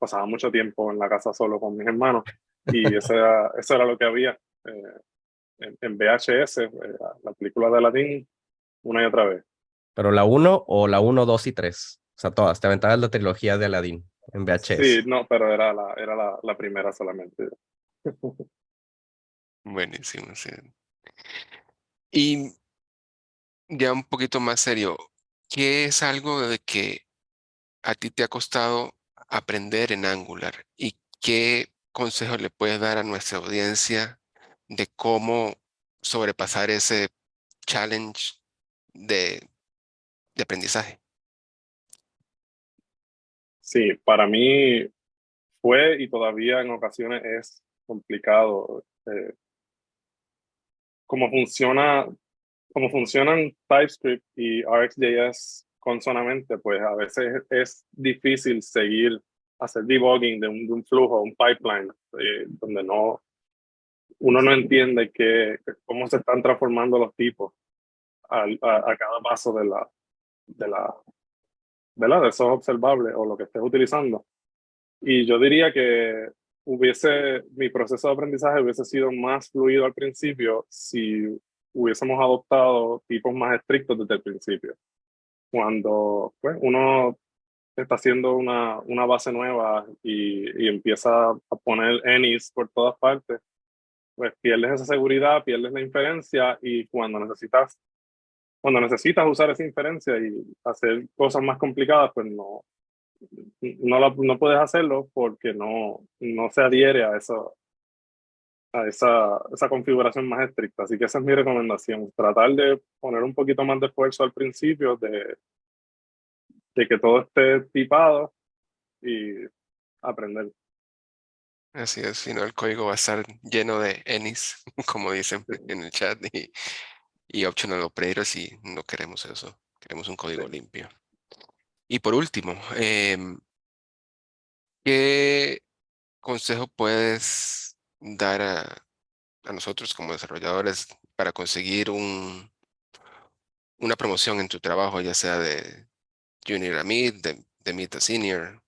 pasaba mucho tiempo en la casa solo con mis hermanos y eso era lo que había en VHS, la película de Aladdin, una y otra vez. ¿Pero la uno o la uno, 2 y 3? O sea, todas. Te aventabas la trilogía de Aladdin en VHS. Sí, no, pero era la primera solamente. Buenísimo, sí. Y ya un poquito más serio, ¿qué es algo de que a ti te ha costado aprender en Angular? ¿Y qué consejo le puedes dar a nuestra audiencia de cómo sobrepasar ese challenge de, de aprendizaje? Sí, para mí fue y todavía en ocasiones es complicado cómo funciona como funcionan TypeScript y RxJS consonante, pues a veces es difícil seguir, hacer debugging de un flujo, un pipeline, donde uno no entiende cómo se están transformando los tipos a cada paso de la, ¿verdad? De esos observables o lo que estés utilizando. Y yo diría que mi proceso de aprendizaje hubiese sido más fluido al principio si hubiésemos adoptado tipos más estrictos desde el principio. Cuando pues, uno está haciendo una base nueva y empieza a poner any's por todas partes, pues pierdes esa seguridad, pierdes la inferencia y cuando necesitas usar esa inferencia y hacer cosas más complicadas, pues no puedes hacerlo porque no se adhiere a esa configuración más estricta. Así que esa es mi recomendación, tratar de poner un poquito más de esfuerzo al principio, de que todo esté tipado y aprender. Así es, si no, el código va a estar lleno de any's, como dicen en el chat, y optional operators, y no queremos eso. Queremos un código Sí. limpio. Y por último, ¿qué consejo puedes dar a nosotros como desarrolladores para conseguir una promoción en tu trabajo, ya sea de junior a mid, de mid a senior?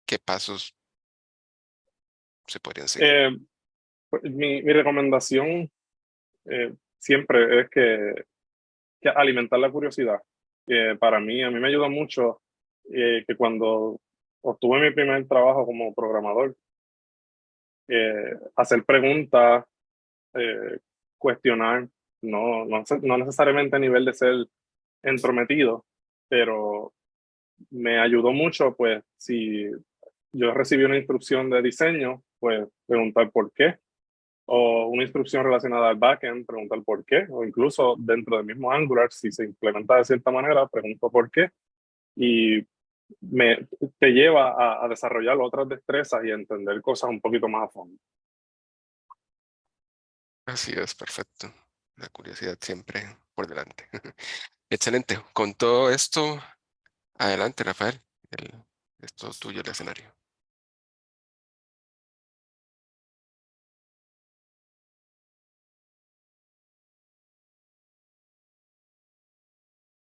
¿Qué pasos se podrían seguir? Eh, pues, mi recomendación siempre es que alimentar la curiosidad. A mí me ayuda mucho que cuando obtuve mi primer trabajo como programador, hacer preguntas, cuestionar, no necesariamente a nivel de ser entrometido, pero me ayudó mucho, pues, si yo recibí una instrucción de diseño, pues preguntar por qué, o una instrucción relacionada al backend, preguntar por qué, o incluso dentro del mismo Angular, si se implementa de cierta manera, pregunto por qué, y te lleva a desarrollar otras destrezas y a entender cosas un poquito más a fondo. Así es, perfecto. La curiosidad siempre por delante. Excelente. Con todo esto, adelante, Rafael. Es todo tuyo el escenario.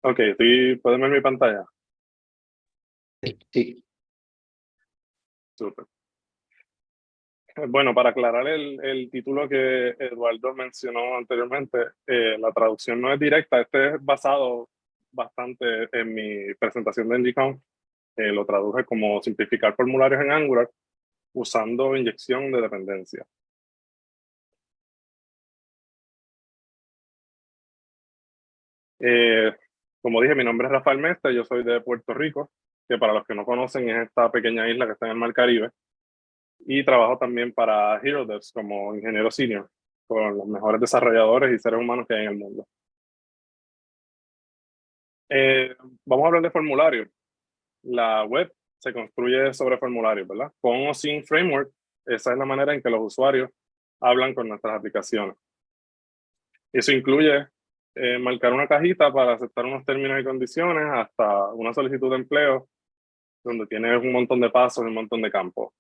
Ok, ¿pueden ver mi pantalla? Sí. Súper. Bueno, para aclarar el título que Eduardo mencionó anteriormente, la traducción no es directa, este es basado bastante en mi presentación de NGConf. Lo traduje como simplificar formularios en Angular, usando inyección de dependencia. Como dije, mi nombre es Rafael Mestre, yo soy de Puerto Rico, que para los que no conocen es esta pequeña isla que está en el Mar Caribe, y trabajo también para HeroDevs como ingeniero senior, con los mejores desarrolladores y seres humanos que hay en el mundo. Vamos a hablar de formularios. La web se construye sobre formularios, ¿verdad? Con o sin framework, esa es la manera en que los usuarios hablan con nuestras aplicaciones. Eso incluye marcar una cajita para aceptar unos términos y condiciones hasta una solicitud de empleo donde tienes un montón de pasos y un montón de campos.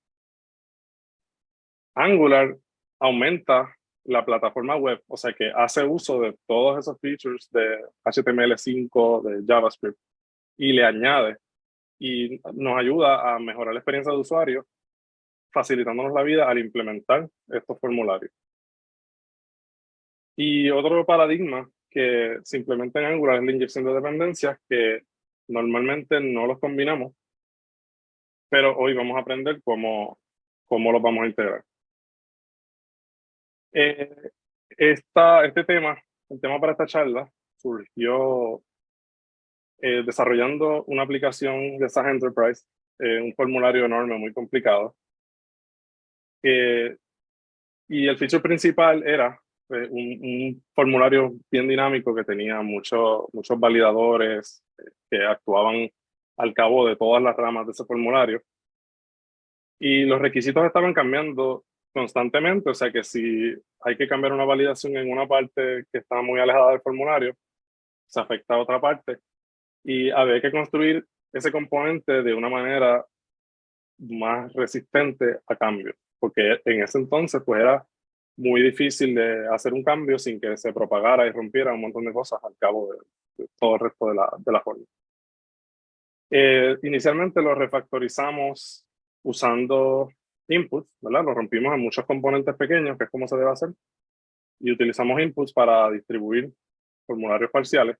Angular aumenta la plataforma web, o sea que hace uso de todos esos features de HTML5, de JavaScript, y le añade y nos ayuda a mejorar la experiencia de usuario, facilitándonos la vida al implementar estos formularios. Y otro paradigma que se implementa en Angular es la inyección de dependencias, que normalmente no los combinamos, pero hoy vamos a aprender cómo los vamos a integrar. Este tema, el tema para esta charla, surgió desarrollando una aplicación de SaaS Enterprise, un formulario enorme, muy complicado. Y el feature principal era un formulario bien dinámico que tenía muchos validadores que actuaban al cabo de todas las ramas de ese formulario. Y los requisitos estaban cambiando constantemente, o sea que si hay que cambiar una validación en una parte que está muy alejada del formulario, se afecta a otra parte. Y había que construir ese componente de una manera más resistente a cambios, porque en ese entonces pues era muy difícil de hacer un cambio sin que se propagara y rompiera un montón de cosas al cabo de todo el resto de la forma. Inicialmente lo refactorizamos usando inputs, ¿verdad? Lo rompimos en muchos componentes pequeños, que es como se debe hacer, y utilizamos inputs para distribuir formularios parciales,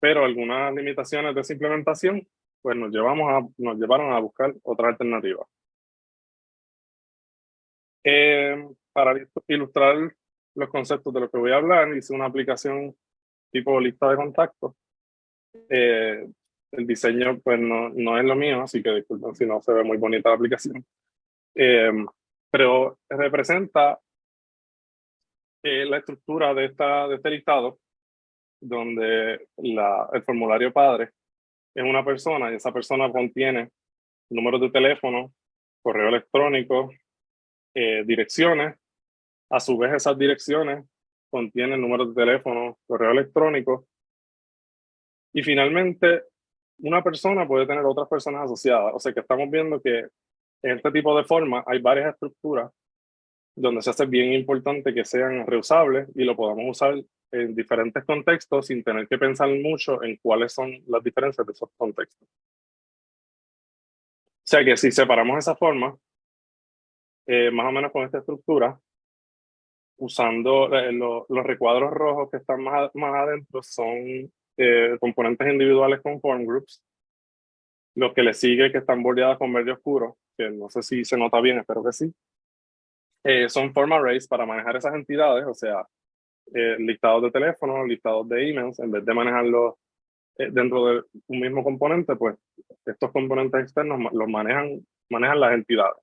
pero algunas limitaciones de esa implementación pues nos llevaron a buscar otra alternativa. Para ilustrar los conceptos de lo que voy a hablar, hice una aplicación tipo lista de contactos. El diseño pues no es lo mío, así que disculpen si no se ve muy bonita la aplicación. Pero representa la estructura de este listado, donde el formulario padre es una persona y esa persona contiene números de teléfono, correo electrónico, direcciones. A su vez, esas direcciones contienen números de teléfono, correo electrónico. Y finalmente, una persona puede tener otras personas asociadas. O sea que estamos viendo que en este tipo de forma hay varias estructuras donde se hace bien importante que sean reusables y lo podamos usar en diferentes contextos sin tener que pensar mucho en cuáles son las diferencias de esos contextos. O sea que si separamos esa forma, más o menos con esta estructura, usando los recuadros rojos que están más adentro son componentes individuales con form groups. Los que le sigue que están bordeadas con verde oscuro, que no sé si se nota bien, espero que sí. Son form arrays para manejar esas entidades, o sea, listados de teléfono, listados de emails, en vez de manejarlos dentro de un mismo componente, pues estos componentes externos los manejan las entidades.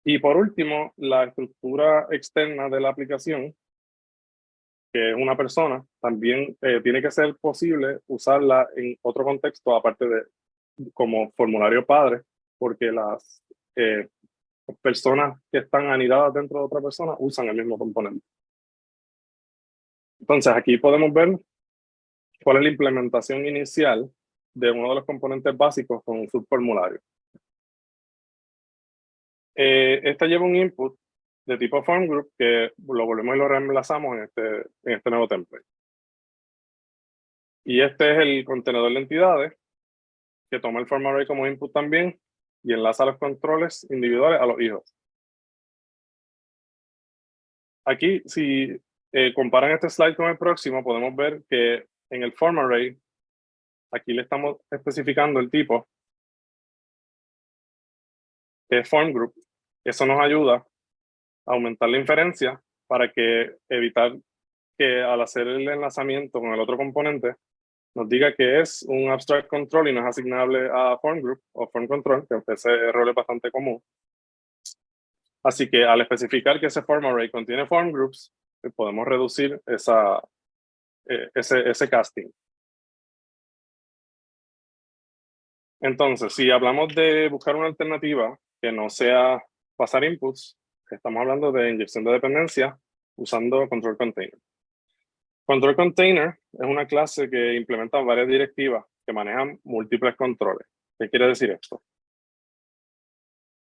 Y por último, la estructura externa de la aplicación, que es una persona, también tiene que ser posible usarla en otro contexto, aparte de como formulario padre, porque las personas que están anidadas dentro de otra persona usan el mismo componente. Entonces, aquí podemos ver cuál es la implementación inicial de uno de los componentes básicos con un subformulario. Esta lleva un input de tipo form group que lo volvemos y lo reemplazamos en este nuevo template. Y este es el contenedor de entidades que toma el form array como input también y enlaza los controles individuales a los hijos. Aquí, si comparan este slide con el próximo, podemos ver que en el form array, aquí le estamos especificando el tipo que es form group. Eso nos ayuda a aumentar la inferencia para que evitar que al hacer el enlazamiento con el otro componente nos diga que es un abstract control y no es asignable a form group o form control, que ese error es bastante común. Así que al especificar que ese form array contiene form groups, podemos reducir ese casting. Entonces, si hablamos de buscar una alternativa que no sea pasar inputs, estamos hablando de inyección de dependencia usando control container. Control container es una clase que implementa varias directivas que manejan múltiples controles. ¿Qué quiere decir esto?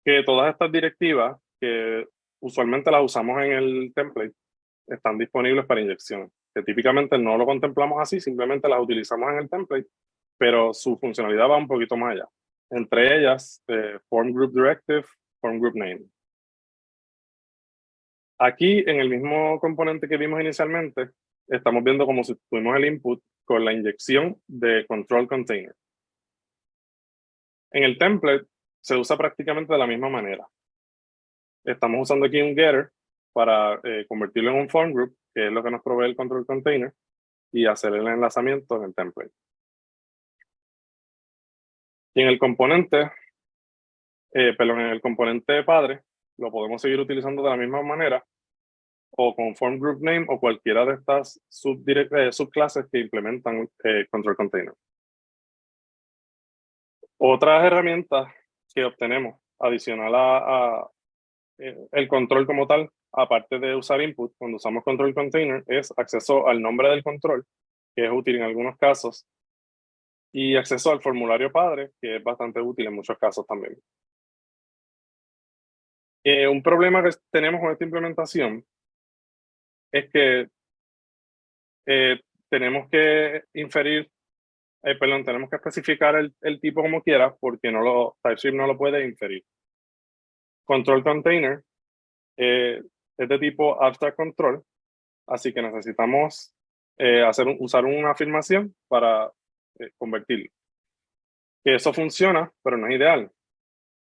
Que todas estas directivas, que usualmente las usamos en el template, están disponibles para inyección. Que típicamente no lo contemplamos así, simplemente las utilizamos en el template, pero su funcionalidad va un poquito más allá. Entre ellas, Form Group Directive, Form Group Name. Aquí, en el mismo componente que vimos inicialmente, estamos viendo como si tuvimos el input con la inyección de Control Container. En el template se usa prácticamente de la misma manera. Estamos usando aquí un getter para convertirlo en un form group, que es lo que nos provee el Control Container, y hacer el enlazamiento en el template. Y en el componente, en el componente padre, lo podemos seguir utilizando de la misma manera, o con form group name o cualquiera de estas subclases que implementan control container. Otras herramientas que obtenemos adicional a el control como tal, aparte de usar input, cuando usamos control container, es acceso al nombre del control, que es útil en algunos casos, y acceso al formulario padre, que es bastante útil en muchos casos también. Un problema que tenemos con esta implementación es que tenemos que tenemos que especificar el tipo como quiera, porque TypeScript no lo puede inferir. Control container es de tipo abstract control, así que necesitamos usar una afirmación para convertirlo. Que eso funciona, pero no es ideal.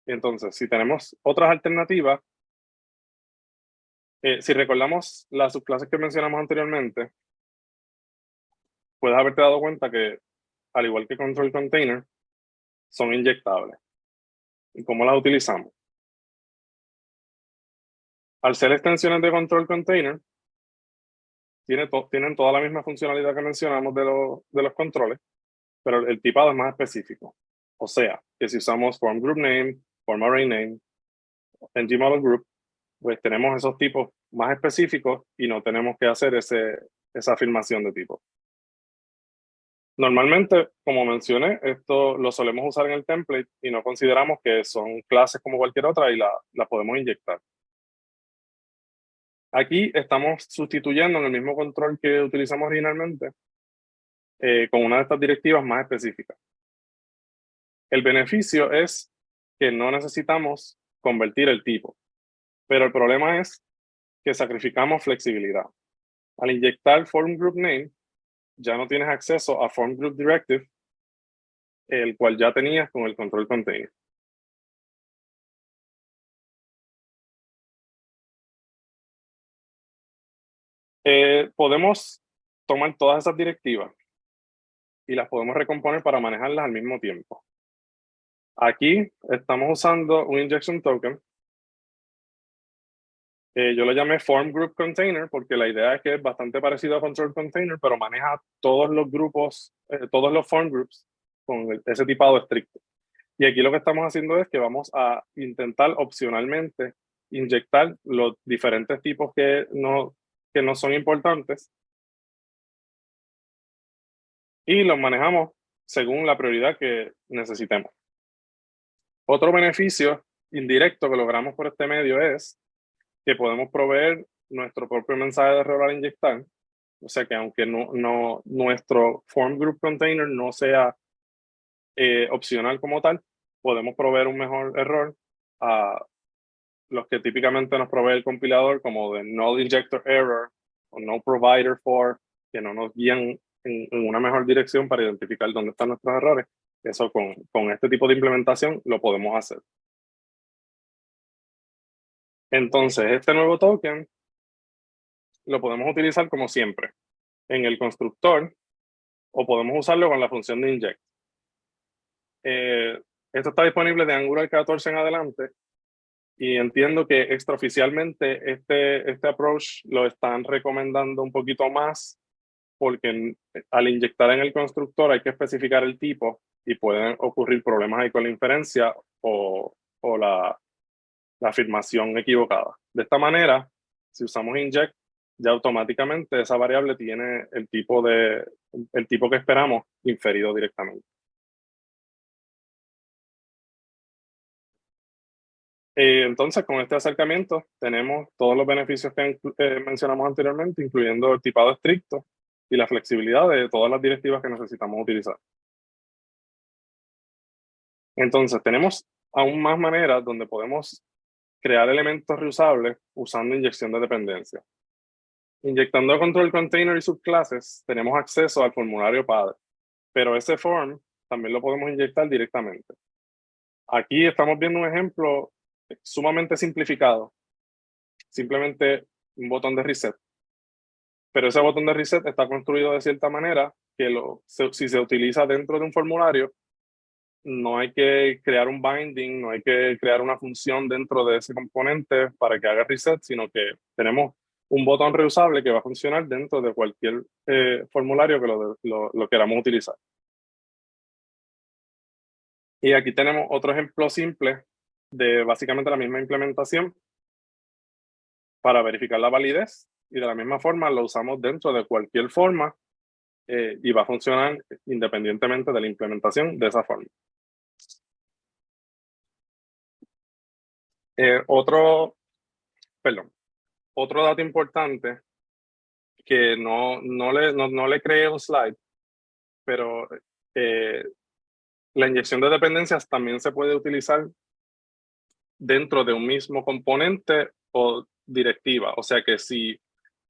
Entonces, si tenemos otras alternativas, si recordamos las subclases que mencionamos anteriormente, puedes haberte dado cuenta que, al igual que control container, son inyectables. ¿Y cómo las utilizamos? Al ser extensiones de control container, tienen toda la misma funcionalidad que mencionamos de los controles, pero el tipado es más específico. O sea, que si usamos form group name, form array name, ng-model group, pues tenemos esos tipos más específicos y no tenemos que hacer esa afirmación de tipo. Normalmente, como mencioné, esto lo solemos usar en el template y no consideramos que son clases como cualquier otra y la podemos inyectar. Aquí estamos sustituyendo en el mismo control que utilizamos originalmente con una de estas directivas más específicas. El beneficio es que no necesitamos convertir el tipo, pero el problema es que sacrificamos flexibilidad. Al inyectar form group name, ya no tienes acceso a form group directive, el cual ya tenías con el control container. Podemos tomar todas esas directivas y las podemos recomponer para manejarlas al mismo tiempo. Aquí estamos usando un injection token. Yo lo llamé form group container porque la idea es que es bastante parecido a control container, pero maneja todos los grupos, todos los form groups con ese tipado estricto. Y aquí lo que estamos haciendo es que vamos a intentar opcionalmente inyectar los diferentes tipos que no son importantes y los manejamos según la prioridad que necesitemos. Otro beneficio indirecto que logramos por este medio es que podemos proveer nuestro propio mensaje de error al inyectar. O sea que aunque nuestro form group container no sea opcional como tal, podemos proveer un mejor error a los que típicamente nos provee el compilador, como de null injector error o no provider for, que no nos guían en una mejor dirección para identificar dónde están nuestros errores. Eso con este tipo de implementación lo podemos hacer. Entonces, este nuevo token lo podemos utilizar como siempre en el constructor o podemos usarlo con la función de inject. Esto está disponible de Angular 14 en adelante y entiendo que extraoficialmente este approach lo están recomendando un poquito más porque al inyectar en el constructor hay que especificar el tipo y pueden ocurrir problemas ahí con la inferencia o la afirmación equivocada. De esta manera, si usamos inject, ya automáticamente esa variable tiene el tipo que esperamos inferido directamente. Entonces, con este acercamiento tenemos todos los beneficios que mencionamos anteriormente, incluyendo el tipado estricto y la flexibilidad de todas las directivas que necesitamos utilizar. Entonces, tenemos aún más maneras donde podemos crear elementos reusables usando inyección de dependencia. Inyectando control container y subclases, tenemos acceso al formulario padre, pero ese form también lo podemos inyectar directamente. Aquí estamos viendo un ejemplo sumamente simplificado, simplemente un botón de reset. Pero ese botón de reset está construido de cierta manera que si se utiliza dentro de un formulario, no hay que crear un binding, no hay que crear una función dentro de ese componente para que haga reset, sino que tenemos un botón reusable que va a funcionar dentro de cualquier formulario que lo queramos utilizar. Y aquí tenemos otro ejemplo simple de básicamente la misma implementación para verificar la validez, y de la misma forma lo usamos dentro de cualquier forma y va a funcionar independientemente de la implementación de esa forma. Otro dato importante que no le creé un slide, pero la inyección de dependencias también se puede utilizar dentro de un mismo componente o directiva. O sea que si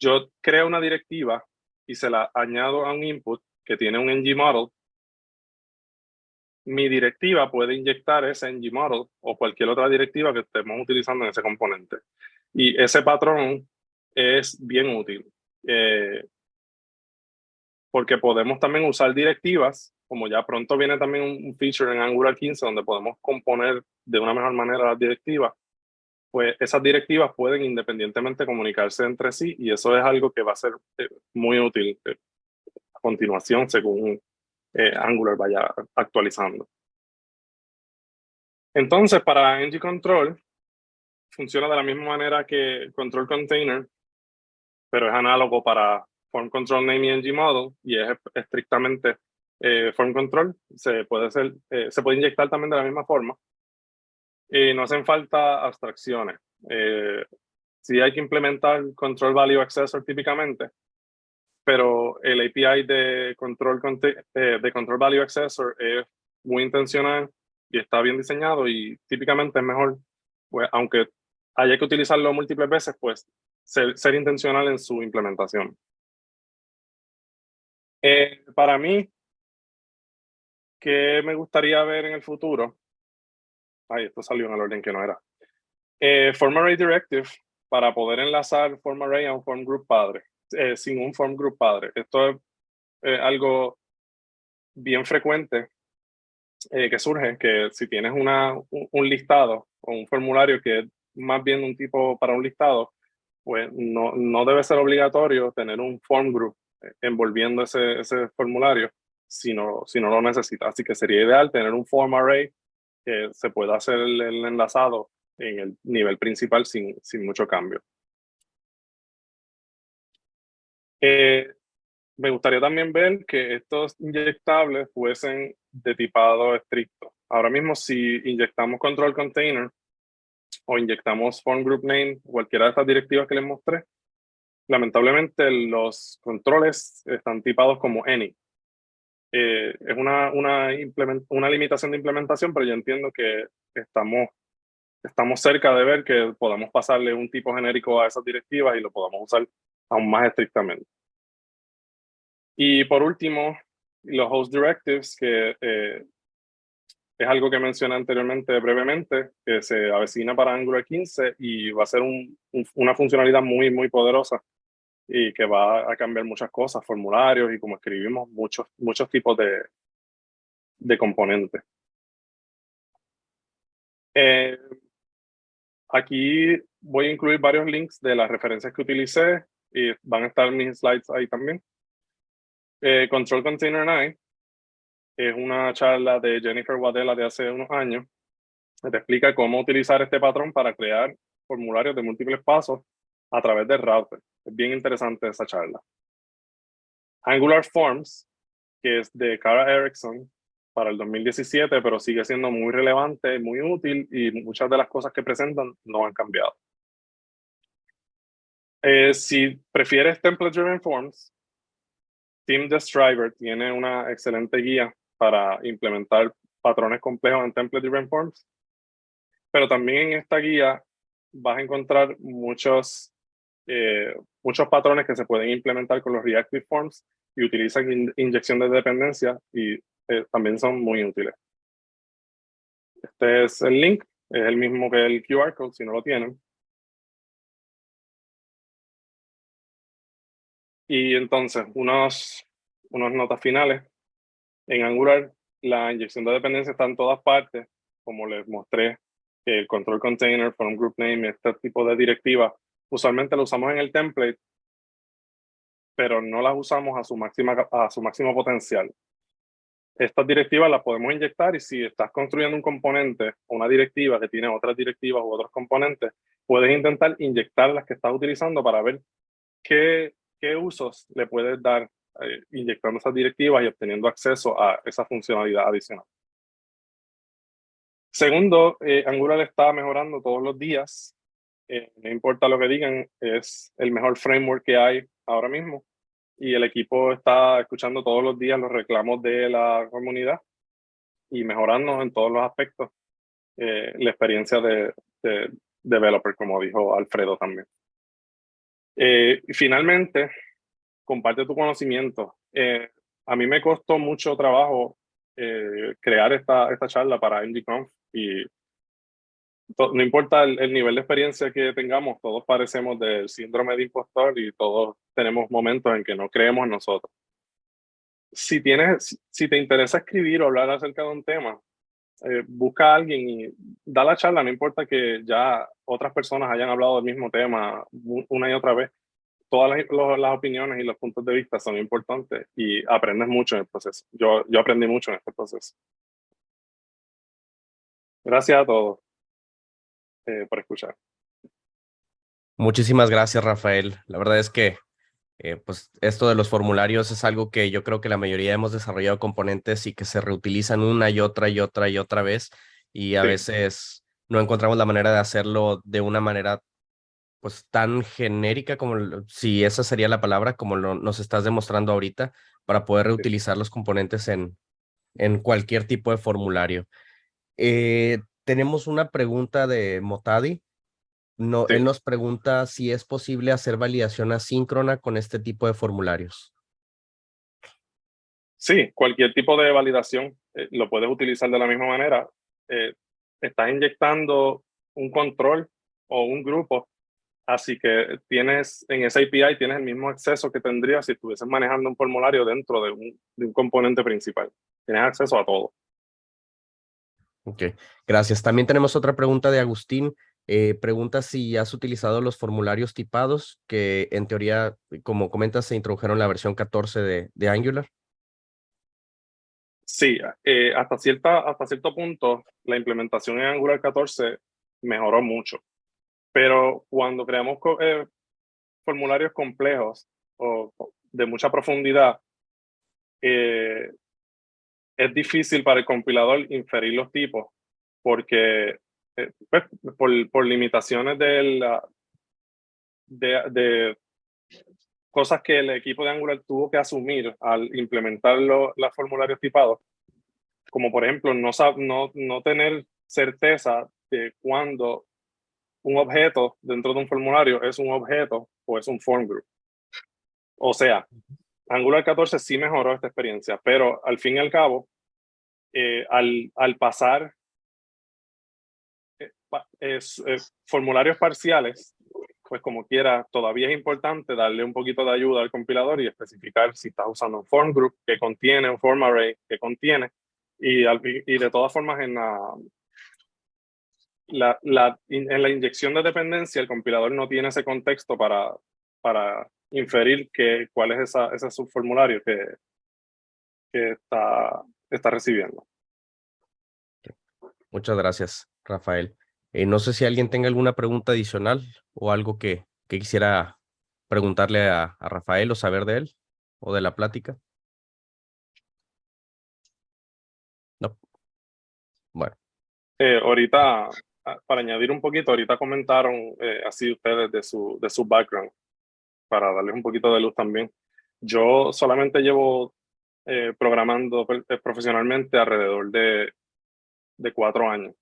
yo creo una directiva y se la añado a un input que tiene un ngModel, mi directiva puede inyectar ese ngModel o cualquier otra directiva que estemos utilizando en ese componente. Y ese patrón es bien útil. Porque podemos también usar directivas, como ya pronto viene también un feature en Angular 15 donde podemos componer de una mejor manera las directivas, pues esas directivas pueden independientemente comunicarse entre sí y eso es algo que va a ser muy útil a continuación según Angular vaya actualizando. Entonces, para ngControl funciona de la misma manera que Control Container, pero es análogo para Form Control Name y ngModel y es estrictamente Form Control. Se puede inyectar también de la misma forma. No hacen falta abstracciones. Sí hay que implementar Control Value Accessor típicamente, pero el API de Control Value Accessor es muy intencional y está bien diseñado y típicamente es mejor, pues, aunque haya que utilizarlo múltiples veces, pues ser intencional en su implementación. Para mí, ¿qué me gustaría ver en el futuro? Ay, esto salió en el orden que no era. Form Array Directive para poder enlazar Form Array a un Form Group padre, sin un Form Group padre. Esto es algo bien frecuente que surge, que si tienes un listado o un formulario que es más bien un tipo para un listado, pues no debe ser obligatorio tener un Form Group envolviendo ese formulario si no lo necesita. Así que sería ideal tener un Form Array que se pueda hacer el enlazado en el nivel principal sin mucho cambio. Me gustaría también ver que estos inyectables fuesen de tipado estricto. Ahora mismo, si inyectamos control container o inyectamos form group name, cualquiera de estas directivas que les mostré, lamentablemente los controles están tipados como any. Es una limitación de implementación, pero yo entiendo que estamos cerca de ver que podamos pasarle un tipo genérico a esas directivas y lo podamos usar aún más estrictamente. Y por último, los host directives, que es algo que mencioné anteriormente brevemente, que se avecina para Angular 15 y va a ser una funcionalidad muy, muy poderosa y que va a cambiar muchas cosas, formularios y como escribimos muchos tipos de componentes. Aquí voy a incluir varios links de las referencias que utilicé y van a estar mis slides ahí también. Control Container 9 es una charla de Jennifer Wadela de hace unos años. Te explica cómo utilizar este patrón para crear formularios de múltiples pasos a través del router. Es bien interesante esa charla. Angular Forms, que es de Kara Erickson para el 2017, pero sigue siendo muy relevante, muy útil y muchas de las cosas que presentan no han cambiado. Si prefieres Template Driven Forms, Team Desk Driver tiene una excelente guía para implementar patrones complejos en Template Driven Forms, pero también en esta guía vas a encontrar muchos patrones que se pueden implementar con los Reactive Forms y utilizan inyección de dependencia y también son muy útiles. Este es el link, es el mismo que el QR code si no lo tienen. Y entonces, unas notas finales. En Angular, la inyección de dependencia está en todas partes, como les mostré, el control container, form group name, este tipo de directivas. Usualmente lo usamos en el template, pero no las usamos a su máximo potencial. Estas directivas las podemos inyectar y si estás construyendo un componente o una directiva que tiene otras directivas u otros componentes, puedes intentar inyectar las que estás utilizando para ver qué usos le puedes dar inyectando esas directivas y obteniendo acceso a esa funcionalidad adicional. Segundo, Angular está mejorando todos los días. No importa lo que digan, es el mejor framework que hay ahora mismo. Y el equipo está escuchando todos los días los reclamos de la comunidad y mejorando en todos los aspectos la experiencia de developer, como dijo Alfredo también. Y finalmente, comparte tu conocimiento. A mí me costó mucho trabajo crear esta charla para NGConf y no importa el nivel de experiencia que tengamos, todos padecemos del síndrome de impostor y todos tenemos momentos en que no creemos en nosotros. Si te interesa escribir o hablar acerca de un tema, busca a alguien y da la charla, no importa que ya otras personas hayan hablado del mismo tema una y otra vez. Todas las opiniones y los puntos de vista son importantes y aprendes mucho en el proceso. Yo aprendí mucho en este proceso. Gracias a todos por escuchar. Muchísimas gracias, Rafael. La verdad es que pues esto de los formularios es algo que yo creo que la mayoría hemos desarrollado componentes y que se reutilizan una y otra y otra y otra vez y a veces no encontramos la manera de hacerlo de una manera pues tan genérica como, si esa sería la palabra, como nos estás demostrando ahorita, para poder reutilizar los componentes en cualquier tipo de formulario. Tenemos una pregunta de Motadi. No, Sí. Él nos pregunta si es posible hacer validación asíncrona con este tipo de formularios. Sí, cualquier tipo de validación lo puedes utilizar de la misma manera. Estás inyectando un control o un grupo, así que tienes en esa API tienes el mismo acceso que tendrías si estuvieses manejando un formulario dentro de un componente principal. Tienes acceso a todo. Ok, gracias. También tenemos otra pregunta de Agustín. Pregunta si has utilizado los formularios tipados que en teoría, como comentas, se introdujeron en la versión 14 de Angular. Sí, hasta cierto punto la implementación en Angular 14 mejoró mucho, pero cuando creamos formularios complejos o de mucha profundidad, es difícil para el compilador inferir los tipos porque pues, por limitaciones de cosas que el equipo de Angular tuvo que asumir al implementar los formularios tipados, como por ejemplo no tener certeza de cuándo un objeto dentro de un formulario es un objeto o es un form group. O sea, Angular 14 sí mejoró esta experiencia, pero al fin y al cabo, al pasar formularios parciales, pues como quiera, todavía es importante darle un poquito de ayuda al compilador y especificar si estás usando un form group, que contiene, un form array, que contiene, y de todas formas en en la inyección de dependencia, el compilador no tiene ese contexto para inferir cuál es ese subformulario que está recibiendo. Muchas gracias, Rafael. No sé si alguien tenga alguna pregunta adicional o algo que quisiera preguntarle a Rafael o saber de él o de la plática. No. Bueno, Ahorita, para añadir un poquito, ahorita comentaron así ustedes de su background, para darles un poquito de luz también. Yo solamente llevo programando profesionalmente alrededor de 4 años.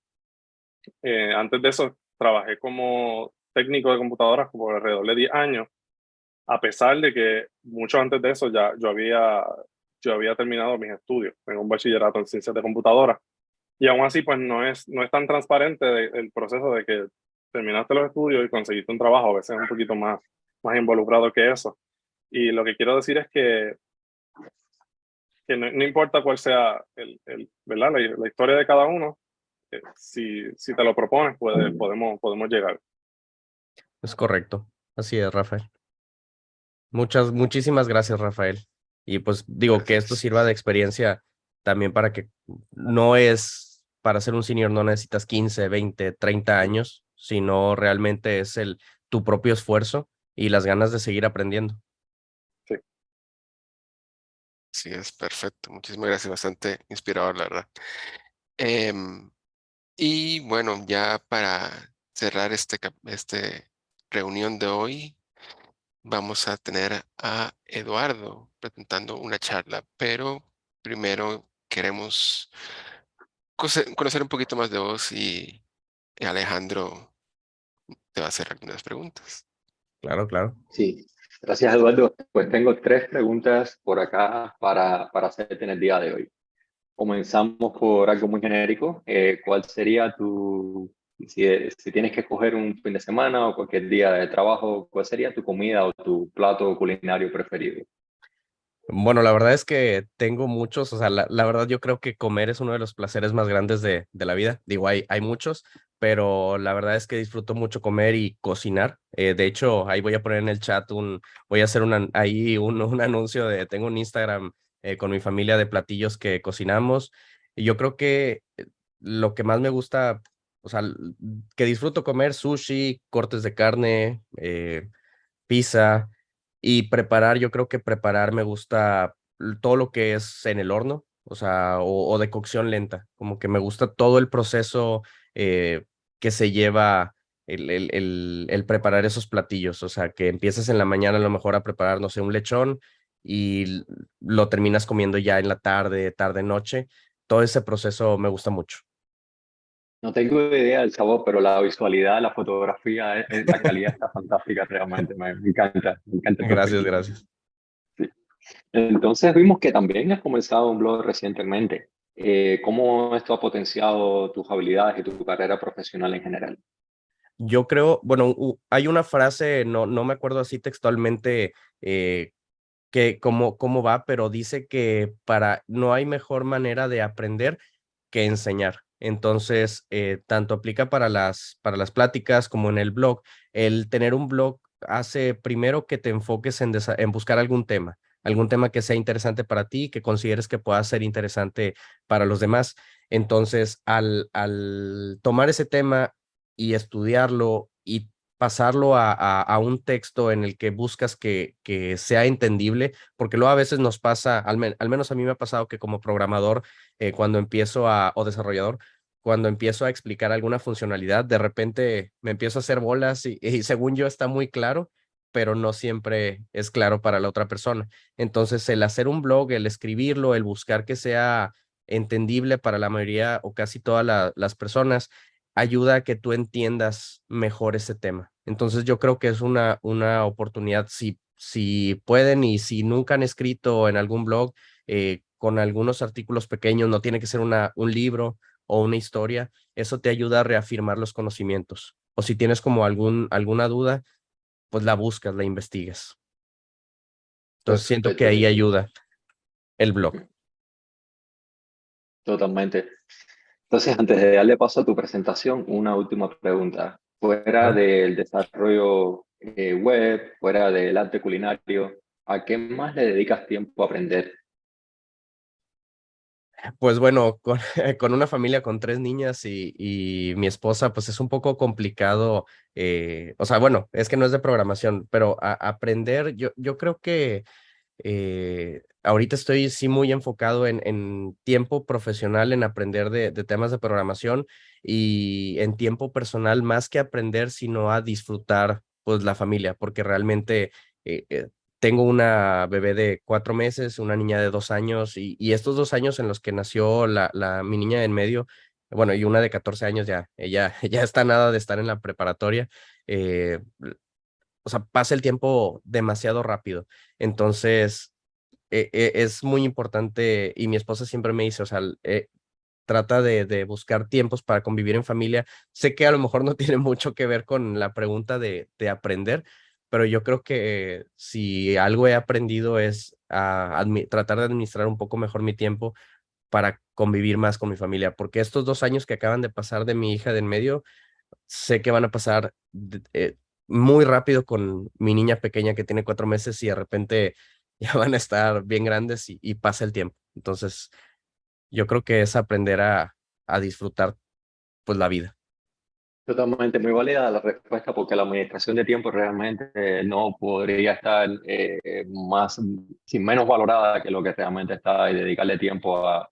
Antes de eso, trabajé como técnico de computadoras por alrededor de 10 años, a pesar de que mucho antes de eso ya yo había terminado mis estudios. Tengo un bachillerato en ciencias de computadoras. Y aún así, pues no es tan transparente el proceso de que terminaste los estudios y conseguiste un trabajo. A veces es un poquito más involucrado que eso. Y lo que quiero decir es que no importa cuál sea ¿verdad? La historia de cada uno, si te lo propones, podemos llegar. es correcto. Así es, Rafael. Muchísimas gracias, Rafael. Y pues digo que esto Gracias. sirva de experiencia también para que no es, para ser un senior no necesitas 15, 20, 30 años, sino realmente es tu propio esfuerzo y las ganas de seguir aprendiendo. Sí, es perfecto. Muchísimas gracias, bastante inspirador, la verdad. Y bueno, ya para cerrar este reunión de hoy, vamos a tener a Eduardo presentando una charla, pero primero queremos conocer un poquito más de vos y Alejandro te va a hacer algunas preguntas. Claro, claro. Sí, gracias Eduardo. Pues tengo 3 preguntas por acá para hacerte en el día de hoy. Comenzamos por algo muy genérico. ¿Cuál sería si tienes que escoger un fin de semana o cualquier día de trabajo, cuál sería tu comida o tu plato culinario preferido? Bueno, la verdad es que tengo muchos, o sea, la verdad yo creo que comer es uno de los placeres más grandes de la vida. Digo, hay muchos, pero la verdad es que disfruto mucho comer y cocinar. De hecho, ahí voy a poner en el chat voy a hacer un anuncio tengo un Instagram con mi familia de platillos que cocinamos. Y yo creo que lo que más me gusta, o sea, que disfruto comer sushi, cortes de carne, pizza y preparar, yo creo que preparar me gusta todo lo que es en el horno, o sea, o de cocción lenta, como que me gusta todo el proceso que se lleva el preparar esos platillos, o sea, que empiezas en la mañana a lo mejor a preparar, no sé, un lechón y lo terminas comiendo ya en la tarde, noche, todo ese proceso me gusta mucho. No tengo idea del sabor, pero la visualidad, la fotografía, la calidad está fantástica realmente. Me encanta el Gracias, prospecto. gracias. Sí. Entonces vimos que también has comenzado un blog recientemente. ¿Cómo esto ha potenciado tus habilidades y tu carrera profesional en general? Yo creo, bueno, hay una frase, no me acuerdo así textualmente que cómo va, pero dice que no hay mejor manera de aprender que enseñar. Entonces, tanto aplica para las pláticas como en el blog. El tener un blog hace primero que te enfoques en buscar algún tema que sea interesante para ti, que consideres que pueda ser interesante para los demás. Entonces, al tomar ese tema y estudiarlo y pasarlo a un texto en el que buscas que sea entendible, porque luego a veces nos pasa, al menos a mí me ha pasado que como programador, o desarrollador, cuando empiezo a explicar alguna funcionalidad, de repente me empiezo a hacer bolas y según yo está muy claro, pero no siempre es claro para la otra persona. Entonces, el hacer un blog, el escribirlo, el buscar que sea entendible para la mayoría o casi todas las personas, ayuda a que tú entiendas mejor ese tema. Entonces yo creo que es una oportunidad, si pueden y si nunca han escrito en algún blog, con algunos artículos pequeños, no tiene que ser un libro o una historia, eso te ayuda a reafirmar los conocimientos. O si tienes como alguna duda, pues la buscas, la investigas. Entonces siento que Perfecto. ahí ayuda el blog. Totalmente. Entonces, antes de darle paso a tu presentación, una última pregunta. Fuera Claro. del desarrollo web, fuera del arte culinario, ¿a qué más le dedicas tiempo a aprender? Pues bueno, con una familia con 3 niñas y mi esposa, pues es un poco complicado. O sea, bueno, es que no es de programación, pero aprender, yo creo que ahorita estoy sí muy enfocado en tiempo profesional, en aprender de temas de programación y en tiempo personal, más que aprender, sino a disfrutar pues la familia, porque realmente tengo una bebé de 4 meses, una niña de 2 años y estos 2 años en los que nació mi niña en medio, bueno, y una de 14 años ya, ella ya está a nada de estar en la preparatoria. eh, o sea, pasa el tiempo demasiado rápido. Entonces, es muy importante y mi esposa siempre me dice, o sea, trata de buscar tiempos para convivir en familia. Sé que a lo mejor no tiene mucho que ver con la pregunta de aprender, pero yo creo que si algo he aprendido es tratar de administrar un poco mejor mi tiempo para convivir más con mi familia, porque estos 2 años que acaban de pasar de mi hija de en medio, sé que van a pasar muy rápido con mi niña pequeña que tiene 4 meses y de repente ya van a estar bien grandes y pasa el tiempo. Entonces, yo creo que es aprender a disfrutar pues la vida. Totalmente muy válida la respuesta porque la administración de tiempo realmente no podría estar más, sin menos valorada que lo que realmente está y dedicarle tiempo a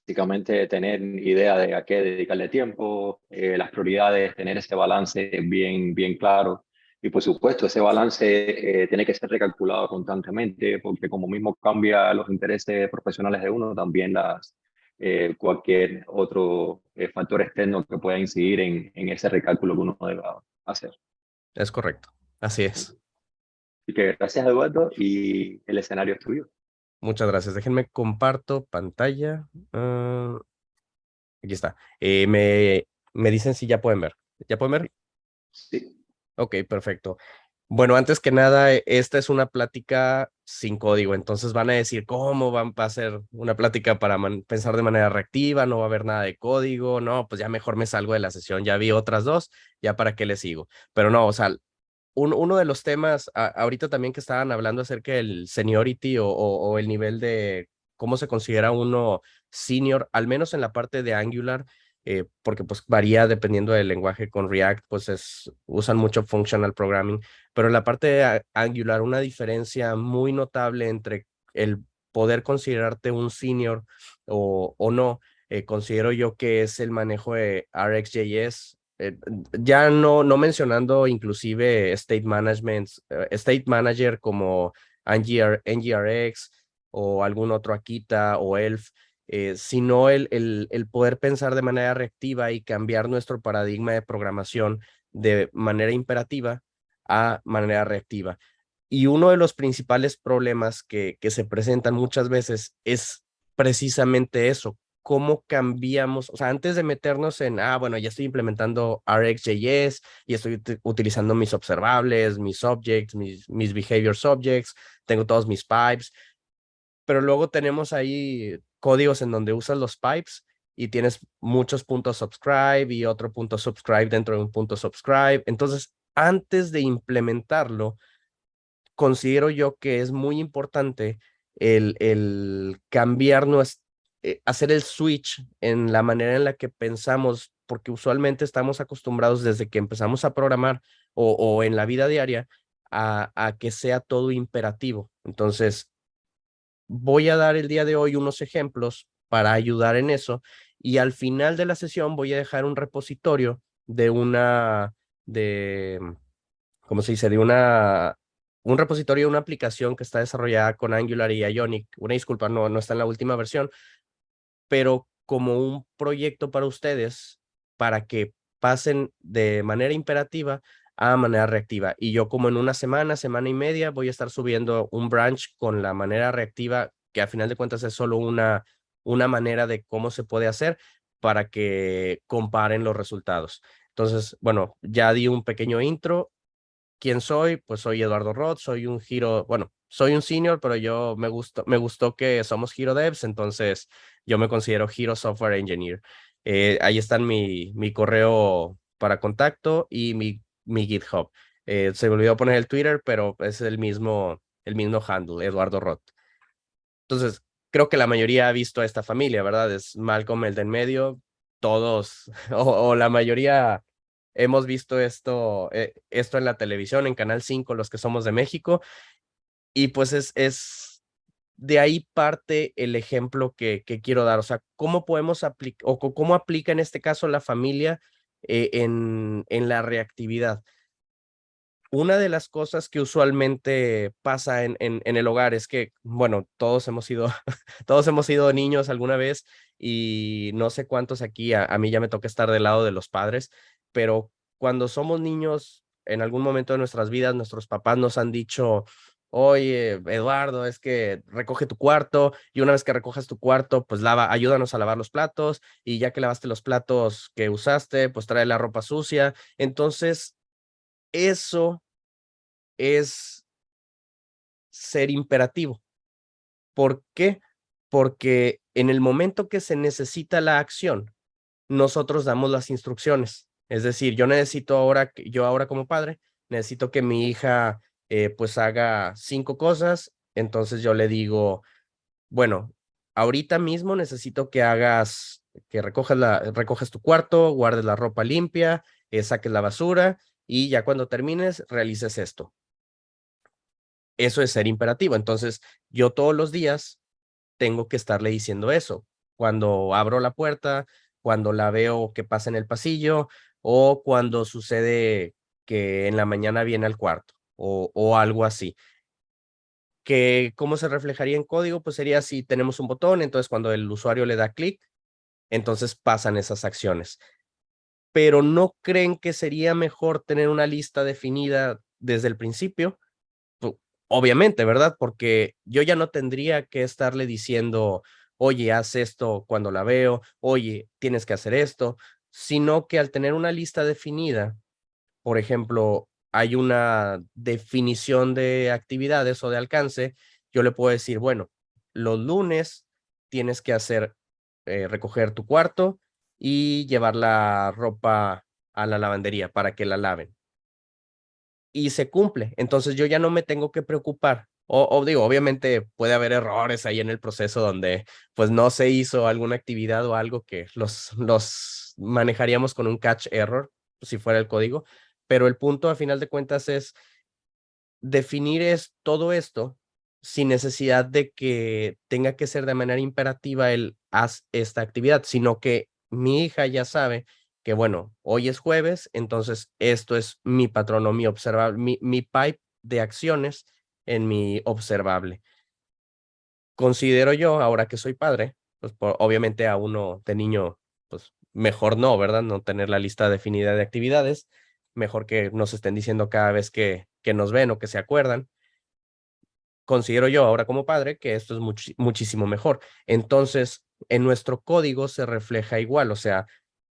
básicamente tener idea de a qué dedicarle tiempo, las prioridades, tener ese balance bien, bien claro. Y por supuesto, ese balance tiene que ser recalculado constantemente porque como mismo cambia los intereses profesionales de uno, también cualquier otro factor externo que pueda incidir en ese recálculo que uno deba hacer. Es correcto. Así es. Así que gracias, Eduardo, y el escenario es tuyo. Muchas gracias. Déjenme comparto pantalla. Aquí está. Me dicen si ya pueden ver. ¿Ya pueden ver? Sí, Ok, perfecto. Bueno, antes que nada, esta es una plática sin código, entonces van a decir, ¿cómo va a ser una plática para pensar de manera reactiva? No va a haber nada de código, no, pues ya mejor me salgo de la sesión, ya vi otras dos, ya para qué le sigo. Pero no, o sea, uno de los temas, ahorita también que estaban hablando acerca del seniority o el nivel de cómo se considera uno senior, al menos en la parte de Angular, porque pues varía dependiendo del lenguaje. Con React, pues usan mucho functional programming, pero en la parte de Angular, una diferencia muy notable entre el poder considerarte un senior o no, considero yo que es el manejo de RxJS. Ya no mencionando inclusive State Manager como NGRX o algún otro Akita o Elf, sino el poder pensar de manera reactiva y cambiar nuestro paradigma de programación de manera imperativa a manera reactiva. Y uno de los principales problemas que se presentan muchas veces es precisamente eso. ¿Cómo cambiamos? O sea, antes de meternos bueno, ya estoy implementando RxJS y estoy utilizando mis observables, mis objects, mis behavior subjects, tengo todos mis pipes, pero luego tenemos ahí códigos en donde usas los pipes y tienes muchos puntos subscribe y otro punto subscribe dentro de un punto subscribe. Entonces, antes de implementarlo, considero yo que es muy importante el cambiar hacer el switch en la manera en la que pensamos, porque usualmente estamos acostumbrados desde que empezamos a programar o en la vida diaria a que sea todo imperativo. Entonces, voy a dar el día de hoy unos ejemplos para ayudar en eso y al final de la sesión voy a dejar un repositorio de, ¿cómo se dice? Un repositorio de una aplicación que está desarrollada con Angular y Ionic. Una disculpa, no está en la última versión, pero como un proyecto para ustedes, para que pasen de manera imperativa a manera reactiva. Y yo como en una semana y media voy a estar subiendo un branch con la manera reactiva que a final de cuentas es solo una manera de cómo se puede hacer para que comparen los resultados. Entonces, bueno, ya di un pequeño intro. ¿Quién soy? Pues soy Eduardo Roth, soy un Hero, bueno, soy un senior, pero yo me gustó que somos Hero Devs, entonces yo me considero Hero Software Engineer. Ahí están mi correo para contacto y mi GitHub. Se me olvidó poner el Twitter, pero es el mismo handle, Eduardo Roth. Entonces, creo que la mayoría ha visto a esta familia, ¿verdad? Es Malcolm el de en medio, todos, o la mayoría hemos visto esto en la televisión, en Canal 5, los que somos de México, y pues es de ahí parte el ejemplo que quiero dar. O sea, ¿cómo podemos aplicar, o cómo aplica en este caso la familia en la reactividad? Una de las cosas que usualmente pasa en el hogar es que, bueno, todos hemos sido, todos hemos sido niños alguna vez y no sé cuántos aquí, a mí ya me toca estar del lado de los padres, pero cuando somos niños, en algún momento de nuestras vidas, nuestros papás nos han dicho, oye, Eduardo, es que recoge tu cuarto y una vez que recojas tu cuarto, pues ayúdanos a lavar los platos y ya que lavaste los platos que usaste, pues trae la ropa sucia. Entonces, eso es ser imperativo. ¿Por qué? Porque en el momento que se necesita la acción, nosotros damos las instrucciones. Es decir, yo ahora como padre, necesito que mi hija pues haga 5 cosas, entonces yo le digo, bueno, ahorita mismo necesito que recojas tu cuarto, guardes la ropa limpia, saques la basura y ya cuando termines, realices esto. Eso es ser imperativo. Entonces, yo todos los días tengo que estarle diciendo eso. Cuando abro la puerta, cuando la veo que pasa en el pasillo o cuando sucede que en la mañana viene al cuarto o algo así. ¿Cómo se reflejaría en código? Pues sería si tenemos un botón, entonces cuando el usuario le da clic, entonces pasan esas acciones. Pero ¿no creen que sería mejor tener una lista definida desde el principio? Obviamente, ¿verdad? Porque yo ya no tendría que estarle diciendo, oye, haz esto cuando la veo, oye, tienes que hacer esto, sino que al tener una lista definida, por ejemplo, hay una definición de actividades o de alcance, yo le puedo decir, bueno, los lunes tienes que recoger tu cuarto y llevar la ropa a la lavandería para que la laven y se cumple. Entonces yo ya no me tengo que preocupar. O digo, obviamente puede haber errores ahí en el proceso donde pues no se hizo alguna actividad o algo que los manejaríamos con un catch error, si fuera el código, pero el punto a final de cuentas es definir todo esto sin necesidad de que tenga que ser de manera imperativa el haz esta actividad, sino que mi hija ya sabe que, bueno, hoy es jueves, entonces esto es mi patrón o mi observable, mi pipe de acciones en mi observable. Considero yo, ahora que soy padre, pues obviamente a uno de niño, pues mejor no, ¿verdad? No tener la lista definida de actividades, mejor que nos estén diciendo cada vez que nos ven o que se acuerdan. Considero yo ahora como padre que esto es muchísimo mejor. Entonces, en nuestro código se refleja igual, o sea,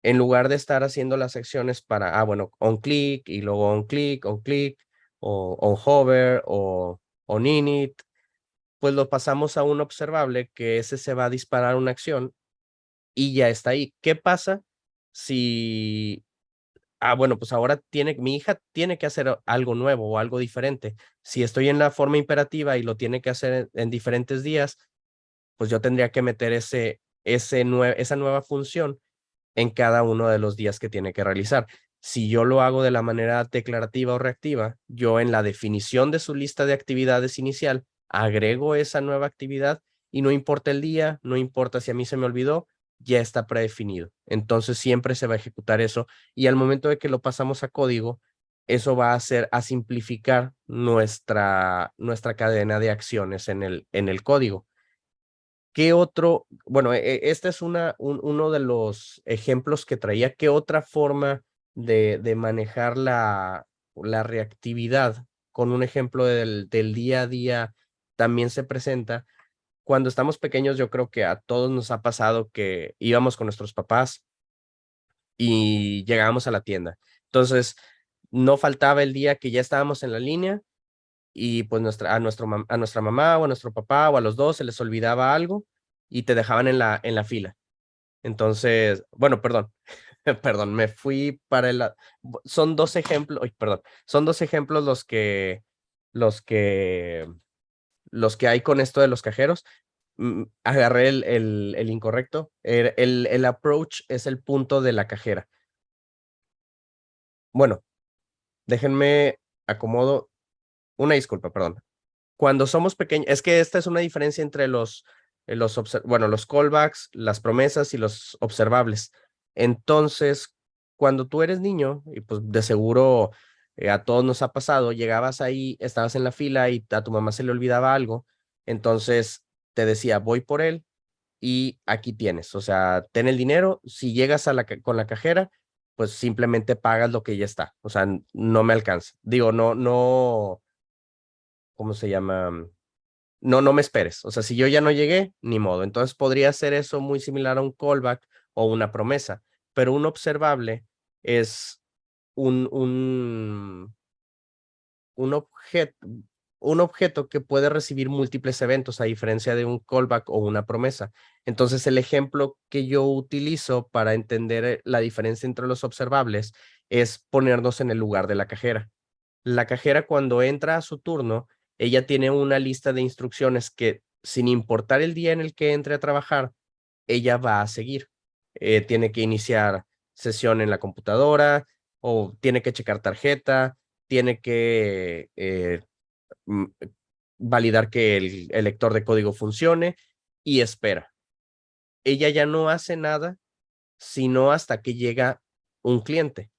en lugar de estar haciendo las acciones para, bueno, on click y luego on click, o on hover, o on init, pues lo pasamos a un observable que ese se va a disparar una acción y ya está ahí. ¿Qué pasa si bueno, pues ahora mi hija tiene que hacer algo nuevo o algo diferente? Si estoy en la forma imperativa y lo tiene que hacer en diferentes días, pues yo tendría que meter esa nueva función en cada uno de los días que tiene que realizar. Si yo lo hago de la manera declarativa o reactiva, yo en la definición de su lista de actividades inicial agrego esa nueva actividad y no importa el día, no importa si a mí se me olvidó, ya está predefinido. Entonces siempre se va a ejecutar eso y al momento de que lo pasamos a código, eso va a simplificar nuestra cadena de acciones en el código. ¿Qué otro? Bueno, este es uno de los ejemplos que traía. ¿Qué otra forma de manejar la reactividad con un ejemplo del día a día también se presenta? cuando estamos pequeños, yo creo que a todos nos ha pasado que íbamos con nuestros papás y llegábamos a la tienda. Entonces, no faltaba el día que ya estábamos en la línea y pues a nuestra mamá o a nuestro papá o a los dos se les olvidaba algo y te dejaban en la fila. Entonces, bueno, perdón, perdón, me fui para son dos ejemplos, ay, perdón, son dos ejemplos los que, los que hay con esto de los cajeros. Agarré el incorrecto. El approach es el punto de la cajera. Bueno, déjenme acomodo. Una disculpa, perdón. Cuando somos pequeños, es que esta es una diferencia entre los callbacks, las promesas y los observables. Entonces, cuando tú eres niño, y pues de seguro a todos nos ha pasado, llegabas ahí, estabas en la fila y a tu mamá se le olvidaba algo, entonces te decía, voy por él y aquí tienes, o sea, ten el dinero, si llegas con la cajera, pues simplemente pagas lo que ya está, o sea, no me alcanza. Digo, no, ¿cómo se llama? No me esperes. O sea, si yo ya no llegué, ni modo. Entonces podría ser eso muy similar a un callback o una promesa, pero un observable es un, un, un objeto, un objeto que puede recibir múltiples eventos, a diferencia de un callback o una promesa. Entonces, el ejemplo que yo utilizo para entender la diferencia entre los observables es ponernos en el lugar de la cajera. La cajera, cuando entra a su turno, ella tiene una lista de instrucciones que, sin importar el día en el que entre a trabajar, ella va a seguir. Tiene que iniciar sesión en la computadora o tiene que checar tarjeta, tiene que mm, validar que el lector de código funcione y espera. Ella ya no hace nada sino hasta que llega un cliente.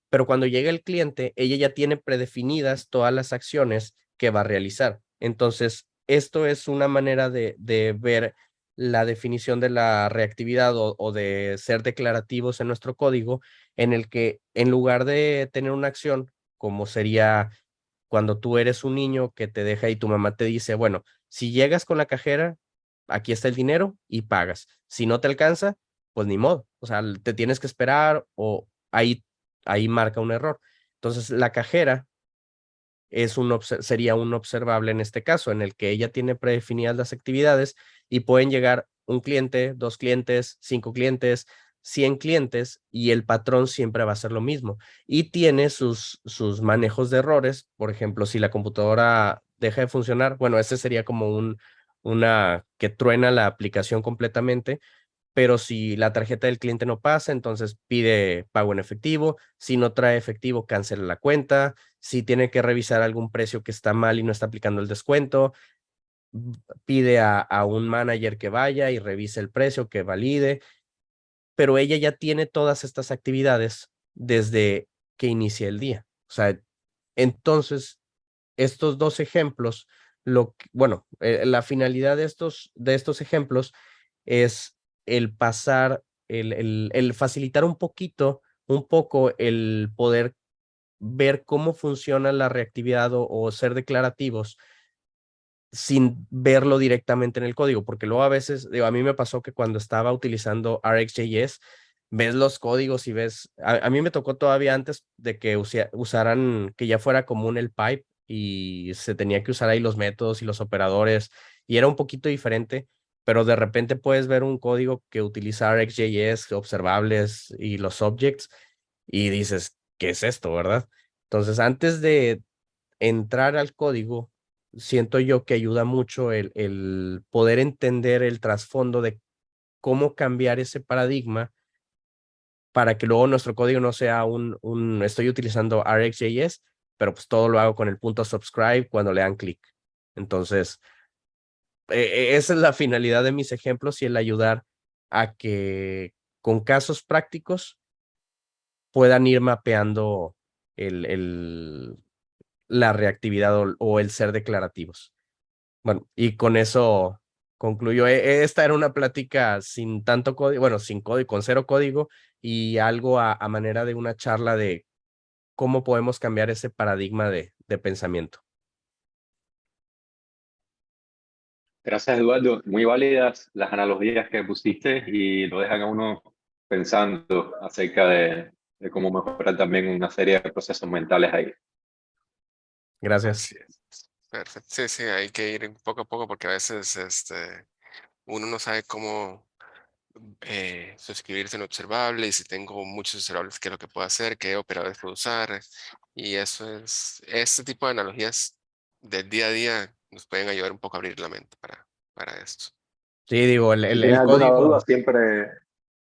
Pero cuando llega el cliente, ella ya tiene predefinidas todas las acciones que va a realizar. Entonces, esto es una manera de ver la definición de la reactividad o de ser declarativos en nuestro código, en el que en lugar de tener una acción, como sería cuando tú eres un niño que te deja y tu mamá te dice, bueno, si llegas con la cajera, aquí está el dinero y pagas. Si no te alcanza, pues ni modo. O sea, te tienes que esperar o ahí marca un error. Entonces, la cajera sería un observable en este caso, en el que ella tiene predefinidas las actividades y pueden llegar un cliente, 2 clientes, 5 clientes, 100 clientes y el patrón siempre va a ser lo mismo. Y tiene sus manejos de errores. Por ejemplo, si la computadora deja de funcionar, bueno, ese sería como una que truena la aplicación completamente, pero si la tarjeta del cliente no pasa, entonces pide pago en efectivo. Si no trae efectivo, cancela la cuenta. Si tiene que revisar algún precio que está mal y no está aplicando el descuento, pide a un manager que vaya y revise el precio, que valide. Pero ella ya tiene todas estas actividades desde que inicia el día. O sea, entonces, estos dos ejemplos, bueno, la finalidad de estos ejemplos es el pasar, el facilitar un poco el poder ver cómo funciona la reactividad o ser declarativos sin verlo directamente en el código, porque luego a veces, digo, a mí me pasó que cuando estaba utilizando RxJS, ves los códigos y a mí me tocó todavía antes de que usaran, que ya fuera común el pipe y se tenía que usar ahí los métodos y los operadores y era un poquito diferente, pero de repente puedes ver un código que utiliza RxJS, observables y los objects y dices, ¿qué es esto, verdad? Entonces, antes de entrar al código, siento yo que ayuda mucho el poder entender el trasfondo de cómo cambiar ese paradigma para que luego nuestro código no sea estoy utilizando RxJS, pero pues todo lo hago con el punto subscribe cuando le dan clic. Entonces, esa es la finalidad de mis ejemplos y el ayudar a que con casos prácticos puedan ir mapeando la reactividad o el ser declarativos. Bueno, y con eso concluyo. Esta era una plática sin tanto código, bueno, sin código, con cero código y algo a manera de una charla de cómo podemos cambiar ese paradigma de pensamiento. Gracias, Eduardo. Muy válidas las analogías que pusiste y lo dejan a uno pensando acerca de cómo mejorar también una serie de procesos mentales ahí. Gracias. Así es. Perfecto. Sí, sí, hay que ir poco a poco porque a veces uno no sabe cómo suscribirse en observable y si tengo muchos observables, qué es lo que puedo hacer, qué operadores puedo usar. Y eso este tipo de analogías del día a día nos pueden ayudar un poco a abrir la mente para esto. Sí, digo, Si tienes el alguna duda, código, siempre...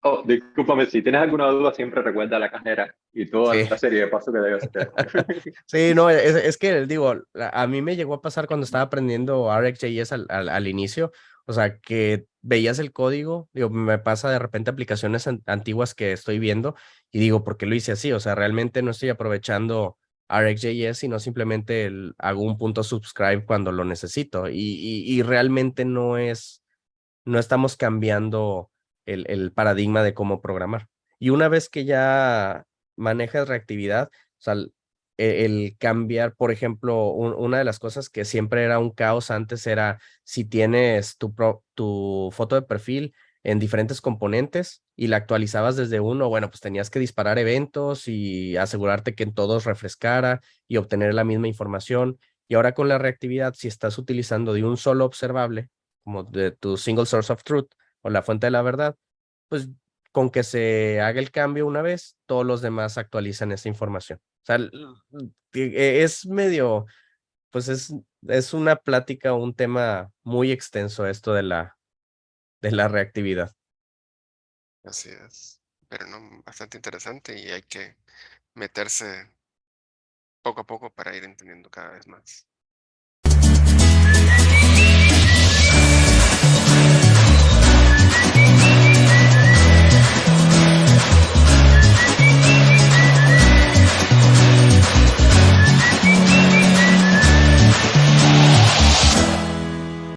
Oh, discúlpame, si tienes alguna duda, siempre recuerda la cajera y toda sí. la serie de pasos que debes hacer. Sí, no, es que digo, a mí me llegó a pasar cuando estaba aprendiendo RxJS al inicio, o sea, que veías el código, digo, me pasa de repente aplicaciones antiguas que estoy viendo y digo, ¿por qué lo hice así? O sea, realmente no estoy aprovechando RxJS, sino simplemente hago un punto subscribe cuando lo necesito y realmente no estamos cambiando el paradigma de cómo programar. Y una vez que ya manejas reactividad, o sea, el cambiar, por ejemplo, una de las cosas que siempre era un caos antes era si tienes tu foto de perfil en diferentes componentes y la actualizabas desde uno, bueno, pues tenías que disparar eventos y asegurarte que en todos refrescara y obtener la misma información. Y ahora con la reactividad, si estás utilizando de un solo observable, como de tu single source of truth o la fuente de la verdad, pues con que se haga el cambio una vez, todos los demás actualizan esa información. O sea, es medio, pues es una plática, un tema muy extenso esto de la reactividad. Así es. Pero no, bastante interesante y hay que meterse poco a poco para ir entendiendo cada vez más.